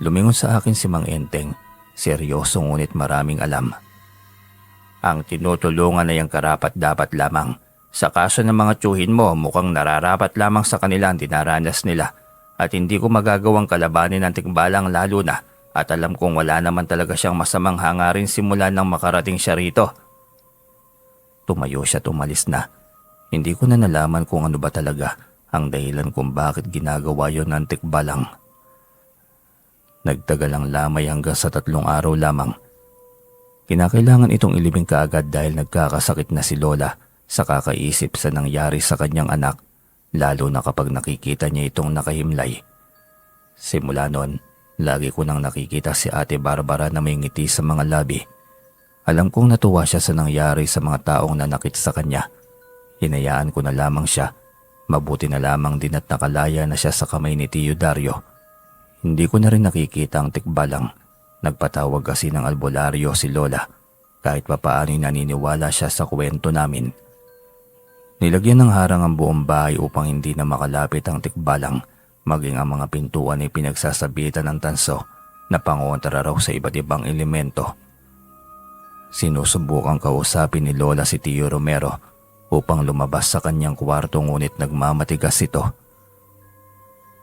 Lumingon sa akin si Mang Enteng. Seryoso ngunit maraming alam. Ang tinutulungan ay ang karapat dapat lamang. Sa kaso ng mga tiyuhin mo, mukhang nararapat lamang sa kanila ang dinaranas nila at hindi ko magagawang kalabanin ang tikbalang lalo na at alam kong wala naman talaga siyang masamang hangarin simula nang makarating siya rito. Tumayo siya at umalis na. Hindi ko na nalaman kung ano ba talaga ang dahilan kung bakit ginagawa yon ng tikbalang. Nagtagal ang lamay hanggang sa 3 araw lamang. Kinakailangan itong ilibing kaagad dahil nagkakasakit na si Lola sa kakaisip sa nangyari sa kanyang anak, lalo na kapag nakikita niya itong nakahimlay. Simula noon, lagi ko nang nakikita si Ate Barbara na may ngiti sa mga labi. Alam kong natuwa siya sa nangyari sa mga taong nanakit sa kanya. Hinayaan ko na lamang siya. Mabuti na lamang din at nakalaya na siya sa kamay ni Tio Dario. Hindi ko na rin nakikita ang tikbalang. Nagpatawag kasi ng albularyo si Lola. Kahit papaano'y naniniwala siya sa kwento namin. Nilagyan ng harang ang buong bahay upang hindi na makalapit ang tikbalang, maging ang mga pintuan ay pinagsasabitan ng tanso na pangontra raw sa iba't ibang elemento. Sinusubukang kausapin ni Lola si Tio Romero upang lumabas sa kanyang kwarto ngunit nagmamatigas ito.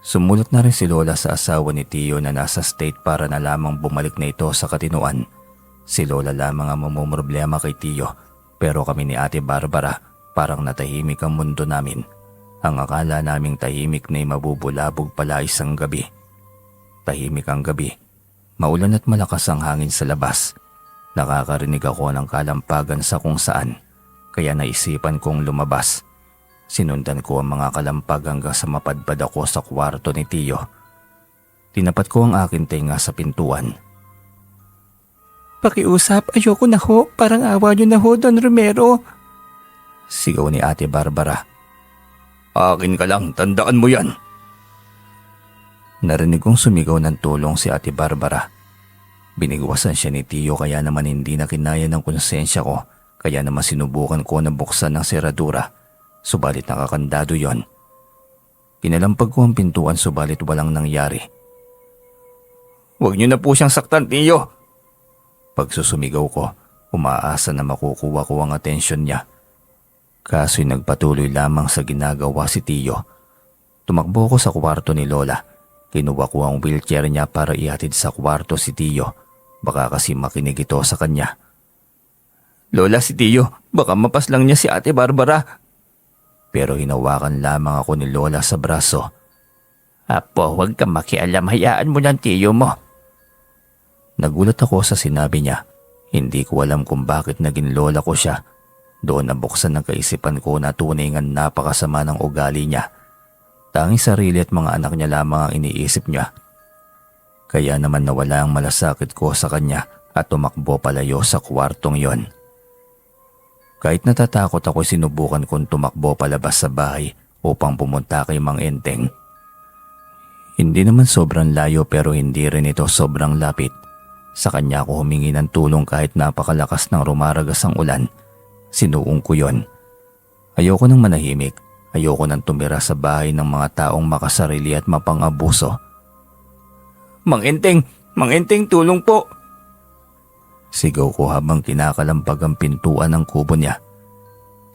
Sumulat na rin si Lola sa asawa ni Tio na nasa state para na lamang bumalik na ito sa Katinuan. Si Lola lamang ang mamumroblema kay Tio pero kami ni Ate Barbara parang natahimik ang mundo namin. Ang akala naming tahimik na'y mabubulabog pala isang gabi. Tahimik ang gabi. Maulan at malakas ang hangin sa labas. Nakakarinig ako ng kalampagan sa kung saan. Kaya naisipan kong lumabas. Sinundan ko ang mga kalampag hanggang sa mapadpad ako sa kwarto ni Tio. Tinapat ko ang aking tenga sa pintuan. Pakiusap, ayoko na ho. Parang awa niyo na ho, Don Romero. Sigaw ni Ate Barbara. Akin ka lang, tandaan mo yan. Narinig kong sumigaw ng tulong si Ate Barbara. Binigwasan siya ni Tio kaya naman hindi na kinaya ng konsensya ko. Kaya naman sinubukan ko na buksan ng seradura. Subalit nakakandado yon. Pinalampag ko ang pintuan subalit walang nangyari. Huwag niyo na po siyang saktan, Tio. Pagsusumigaw ko, umaasa na makukuha ko ang atensyon niya. Kaso'y nagpatuloy lamang sa ginagawa si Tio. Tumakbo ko sa kwarto ni Lola. Kinuha ko ang wheelchair niya para ihatid sa kwarto si Tio. Baka kasi makinig ito sa kanya. Lola, si Tio, baka mapaslang niya si Ate Barbara. Pero hinawakan lamang ako ni Lola sa braso. Apo, huwag kang makialam, hayaan mo ng Tio mo. Nagulat ako sa sinabi niya. Hindi ko alam kung bakit naging lola ko siya. Doon nabuksan ng kaisipan ko na tunay nga napakasama ng ugali niya. Tanging sarili at mga anak niya lamang ang iniisip niya. Kaya naman nawala ang malasakit ko sa kanya at tumakbo palayo sa kwartong yon. Kahit natatakot ako, sinubukan kong tumakbo palabas sa bahay upang pumunta kay Mang Enteng. Hindi naman sobrang layo pero hindi rin ito sobrang lapit. Sa kanya ako humingi ng tulong kahit napakalakas ng rumaragas ang ulan. Sinuong ko yon. Ayoko nang manahimik. Ayoko nang tumira sa bahay ng mga taong makasarili at mapang-abuso. Mang Enteng, tulong po! Sigaw ko habang kinakalampag ang pintuan ng kubo niya.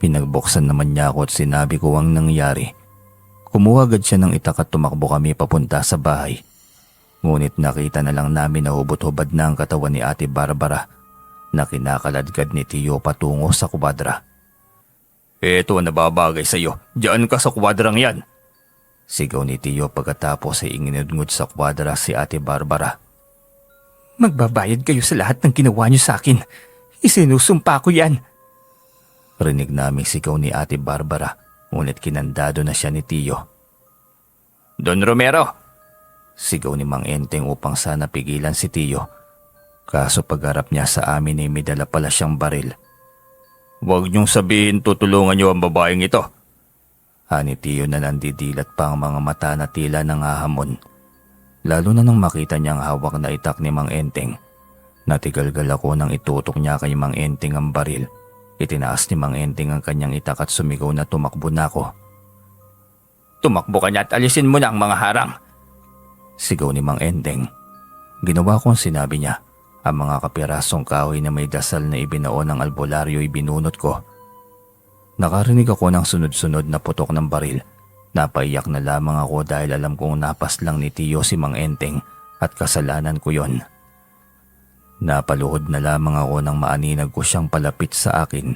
Pinagbuksan naman niya ako at sinabi ko ang nangyari. Kumuha agad siya ng itak at tumakbo kami papunta sa bahay. Ngunit nakita na lang namin na hubot-hubad na ang katawan ni Ate Barbara na kinakaladkad ni Tio patungo sa kwadra. Eto ang nababagay sa'yo, diyan ka sa kwadrang yan. Sigaw ni Tio pagkatapos ay inginudngod sa kwadra si Ate Barbara. Magbabayad kayo sa lahat ng ginawa niyo sa akin. Isinusumpa ko yan. Rinig naming sigaw ni Ate Barbara, ngunit kinandado na siya ni Tio. Don Romero! Sigaw ni Mang Enteng upang sana pigilan si Tio. Kaso pagharap niya sa amin ay may dala pala siyang baril. Huwag niyong sabihin tutulungan niyo ang babaeng ito. Ani Tio na nandidilat pa ang mga mata na tila nangahamon. Lalo na nang makita niyang hawak na itak ni Mang Enteng. Natigalgal ako nang itutok niya kay Mang Enteng ang baril. Itinaas ni Mang Enteng ang kanyang itak at sumigaw na tumakbo na ako. Tumakbo ka niya at alisin mo na ang mga harang. Sigaw ni Mang Enteng. Ginawa ko ang sinabi niya. Ang mga kapirasong kahoy na may dasal na ibinao ng albularyo ay binunot ko. Nakarinig ako ng sunod-sunod na putok ng baril. Napaiyak na lamang ako dahil alam kong napas lang ni Tiyo si Mang Enteng at kasalanan ko yon. Napaluhod na lamang ako nang maaninag ko siyang palapit sa akin.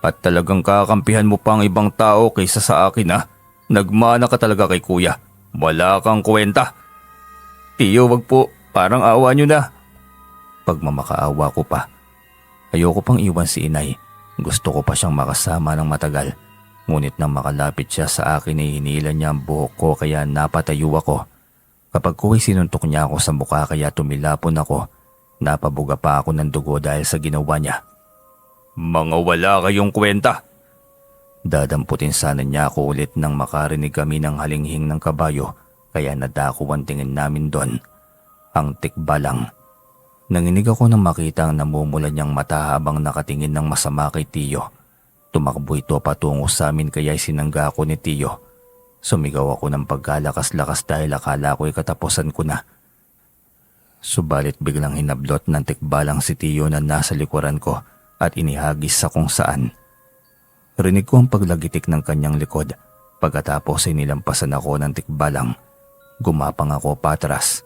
At talagang kakampihan mo pa ang ibang tao kaysa sa akin ha? Nagmana ka talaga kay kuya. Wala kang kwenta. Tiyo, wag po. Parang awa nyo na. Pagmamakaawa ko pa. Ayoko pang iwan si inay. Gusto ko pa siyang makasama ng matagal. Ngunit nang makalapit siya sa akin ay hinila niya ang buhok ko kaya napatayo ako. Kapag ko ay sinuntok niya ako sa mukha kaya tumilapon ako. Napabuga pa ako ng dugo dahil sa ginawa niya. Mga wala kayong kwenta. Dadamputin sana niya ako ulit nang makarinig kami ng halinghing ng kabayo kaya nadako ang tingin namin doon. Ang tikbalang. Nanginig ako nang makita ang namumula niyang mata habang nakatingin ng masama kay Tiyo. Tumakbo ito patungo sa amin kaya sinangga ko ni Tiyo. Sumigaw ako ng pagkalakas-lakas dahil akala ko'y katapusan ko na. Subalit biglang hinablot ng tikbalang si Tiyo na nasa likuran ko at inihagis sa kung saan. Rinig ko ang paglagitik ng kanyang likod. Pagkatapos ay nilampasan ako ng tikbalang. Gumapang ako patras.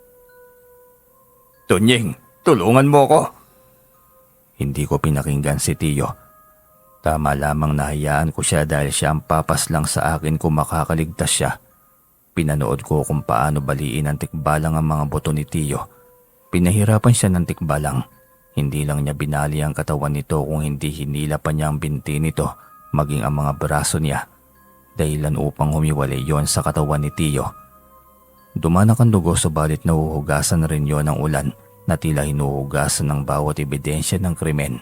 Tunying, tulungan mo ko! Hindi ko pinakinggan si Tiyo. Tama lamang nahayaan ko siya dahil siya ang papas lang sa akin kung makakaligtas siya. Pinanood ko kung paano baliin ng tikbalang ang mga buto ni Tiyo. Pinahirapan siya ng tikbalang. Hindi lang niya binali ang katawan nito kung hindi hinila pa niya ang binti nito maging ang mga braso niya. Dahilan upang humiwalay yon sa katawan ni Tiyo. Dumanak ang dugo subalit nahuhugasan rin yon ng ulan na tila hinuhugasan ng bawat ebidensya ng krimen.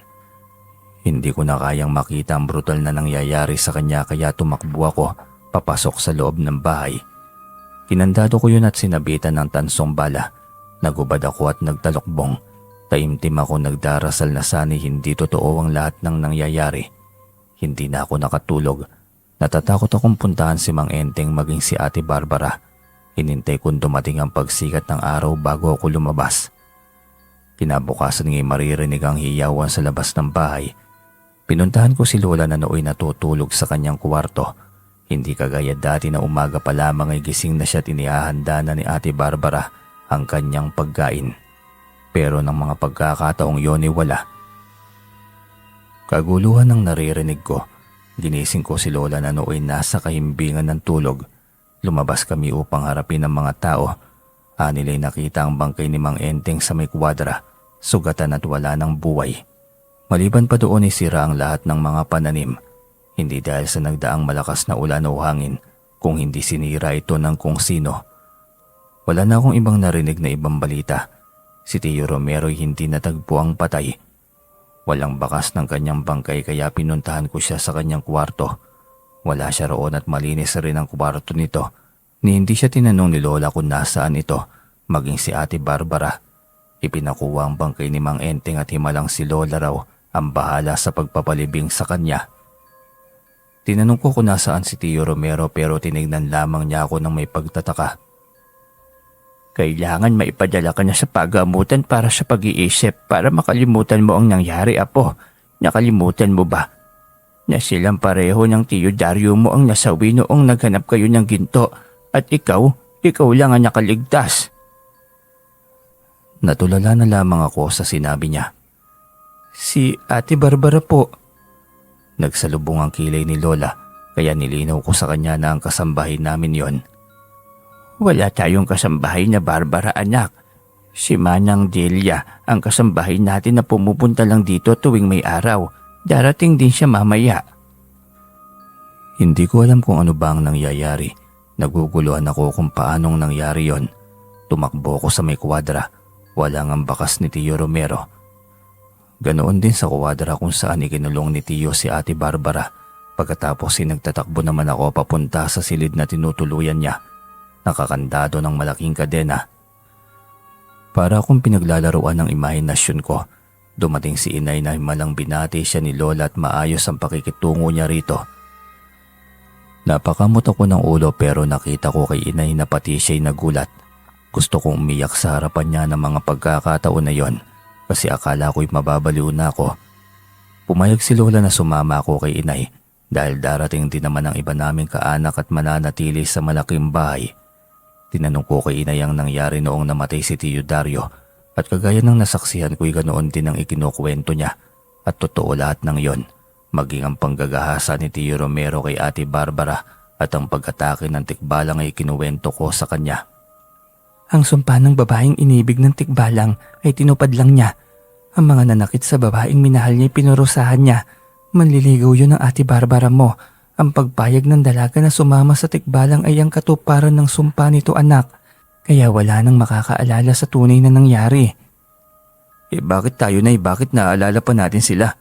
Hindi ko na kayang makita ang brutal na nangyayari sa kanya kaya tumakbo ako papasok sa loob ng bahay. Kinandado ko yun at sinabitan ng tansong bala. Nagubad ako at nagtalokbong. Taimtim ako nagdarasal na sana'y hindi totoo ang lahat ng nangyayari. Hindi na ako nakatulog. Natatakot akong puntahan si Mang Enteng maging si Ate Barbara. Hinintay kong dumating ang pagsikat ng araw bago ako lumabas. Kinabukasan nga'y maririnig ang hiyawan sa labas ng bahay. Pinuntahan ko si Lola na nooy natutulog sa kanyang kwarto. Hindi kagaya dati na umaga pa lamang ay gising na siya at inihahanda na ni Ate Barbara ang kanyang pagkain. Pero ng mga pagkakataong yon ay wala. Kaguluhan ang naririnig ko. Ginising ko si Lola na nooy nasa kahimbingan ng tulog. Lumabas kami upang harapin ang mga tao. Anila'y nakita ang bangkay ni Mang Enteng sa may kwadra, sugatan at wala ng buhay. Maliban pa doon ay sira ang lahat ng mga pananim. Hindi dahil sa nagdaang malakas na ulan o hangin, kung hindi sinira ito ng kung sino. Wala na akong ibang narinig na ibang balita. Si Tio Romero'y hindi natagpo ang patay. Walang bakas ng kanyang bangkay kaya pinuntahan ko siya sa kanyang kwarto. Wala siya roon at malinis rin ang kwarto nito. Ni hindi siya tinanong ni Lola kung nasaan ito, maging si Ate Barbara. Ipinakuha ang bangkay ni Mang Enteng at himalang si Lola raw ang bahala sa pagpapalibing sa kanya. Tinanong ko kung nasaan si Tio Romero pero tinignan lamang niya ako ng may pagtataka. Kailangan maipadala ka na sa pagamutan para sa pag-iisip para makalimutan mo ang nangyari, apo. Nakalimutan mo ba? Na silang pareho ng Tio Dario mo ang nasawi noong naghanap kayo ng ginto at ikaw lang ang nakaligtas. Natulala na lamang ako sa sinabi niya. Si Ate Barbara po. Nagsalubong ang kilay ni Lola kaya nilinaw ko sa kanya na ang kasambahay namin yon. Wala tayong kasambahay na Barbara, anak. Si Manang Delia ang kasambahay natin na pumupunta lang dito tuwing may araw. Darating din siya mamaya. Hindi ko alam kung ano ba ang nangyayari. Naguguluhan ako kung paanong nangyari yon. Tumakbo ko sa may kwadra. Walang ang bakas ni Tio Romero. Ganoon din sa kwadra kung saan ikinulong ni Tio si Ate Barbara. Pagkatapos nagtatakbo naman ako papunta sa silid na tinutuluyan niya. Nakakandado ng malaking kadena. Para akong pinaglalaruan ng imahinasyon ko. Dumating si inay na himalang binati siya ni Lola at maayos ang pakikitungo niya rito. Napakamot ako ng ulo pero nakita ko kay inay na pati siya'y nagulat. Gusto kong umiyak sa harapan niya ng mga pagkakataon na yon kasi akala ko'y mababaliw na ako. Pumayag si Lola na sumama ako kay inay dahil darating din naman ang iba naming kaanak at mananatili sa malaking bahay. Tinanong ko kay inay ang nangyari noong namatay si Tio Dario at kagaya ng nasaksihan ko'y ganoon din ang ikinukwento niya at totoo lahat ng yon, maging ang panggagahasa ni Tio Romero kay Ate Barbara at ang pag-atake ng tikbalang ay kinuwento ko sa kanya. Ang sumpa ng babaeng inibig ng tikbalang ay tinupad lang niya. Ang mga nanakit sa babaeng minahal niya ay pinurusahan niya. Manliligaw yun ng Ate Barbara mo. Ang pagpayag ng dalaga na sumama sa tikbalang ay ang katuparan ng sumpa nito, anak. Kaya wala nang makakaalala sa tunay na nangyari. Bakit tayo, Nay? Bakit naaalala pa natin sila?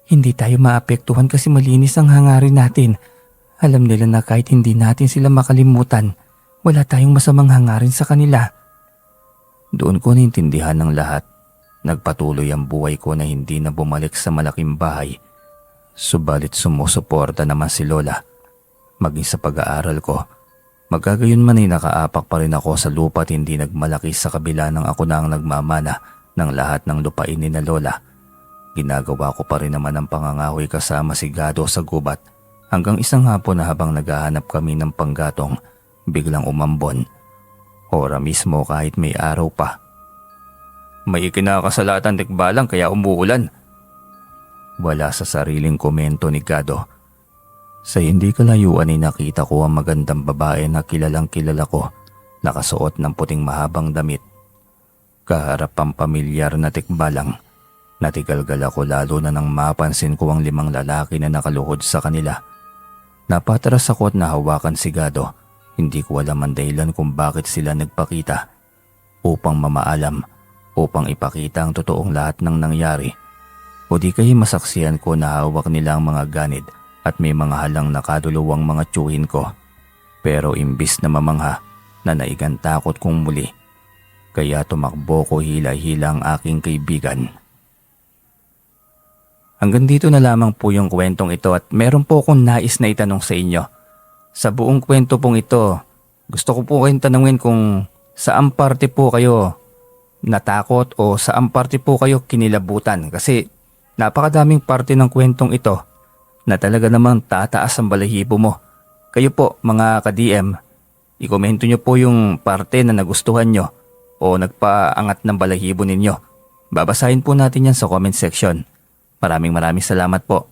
Hindi tayo maapektuhan kasi malinis ang hangarin natin. Alam nila na kahit hindi natin sila makalimutan, wala tayong masamang hangarin sa kanila. Doon ko naintindihan ng lahat. Nagpatuloy ang buhay ko na hindi na bumalik sa malaking bahay. Subalit sumusuporta naman si Lola. Maging sa pag-aaral ko, magkagayon man ay nakaapak pa rin ako sa lupa at hindi nagmalaki sa kabila ng ako na ang nagmamana ng lahat ng lupain ni na Lola. Ginagawa ko pa rin naman ang pangangahoy kasama si Gado sa gubat hanggang isang hapon na habang naghahanap kami ng panggatong, biglang umambon. Ora mismo kahit may araw pa. May ikinakasalatan tikbalang kaya umuulan. Wala sa sariling komento ni Gado. Sa hindi kalayuan ay nakita ko ang magandang babae na kilalang kilala ko, nakasuot ng puting mahabang damit. Kaharap ang pamilyar na tikbalang. Natigalgal ako lalo na nang mapansin ko ang 5 lalaki na nakaluhod sa kanila. Napatras ako at nahawakan si Gado. Hindi ko alam ang dahilan kung bakit sila nagpakita. Upang mamaalam, upang ipakita ang totoong lahat ng nangyari. O di kaya masaksihan ko na hawak nila ang mga ganid at may mga halang nakaduluwang mga tiyuhin ko. Pero imbis na mamangha, nanaigan takot kong muli. Kaya tumakbo ko hila-hila ang aking kaibigan. Hanggang dito na lamang po yung kwentong ito at meron po akong nais na itanong sa inyo. Sa buong kwento pong ito, gusto ko po kayong tanungin kung saan parte po kayo natakot o saan parte po kayo kinilabutan kasi napakadaming parte ng kwentong ito na talaga namang tataas ang balahibo mo. Kayo po mga ka-DM, ikomento nyo po yung parte na nagustuhan nyo o nagpaangat ng balahibo ninyo. Babasahin po natin yan sa comment section. Maraming salamat po.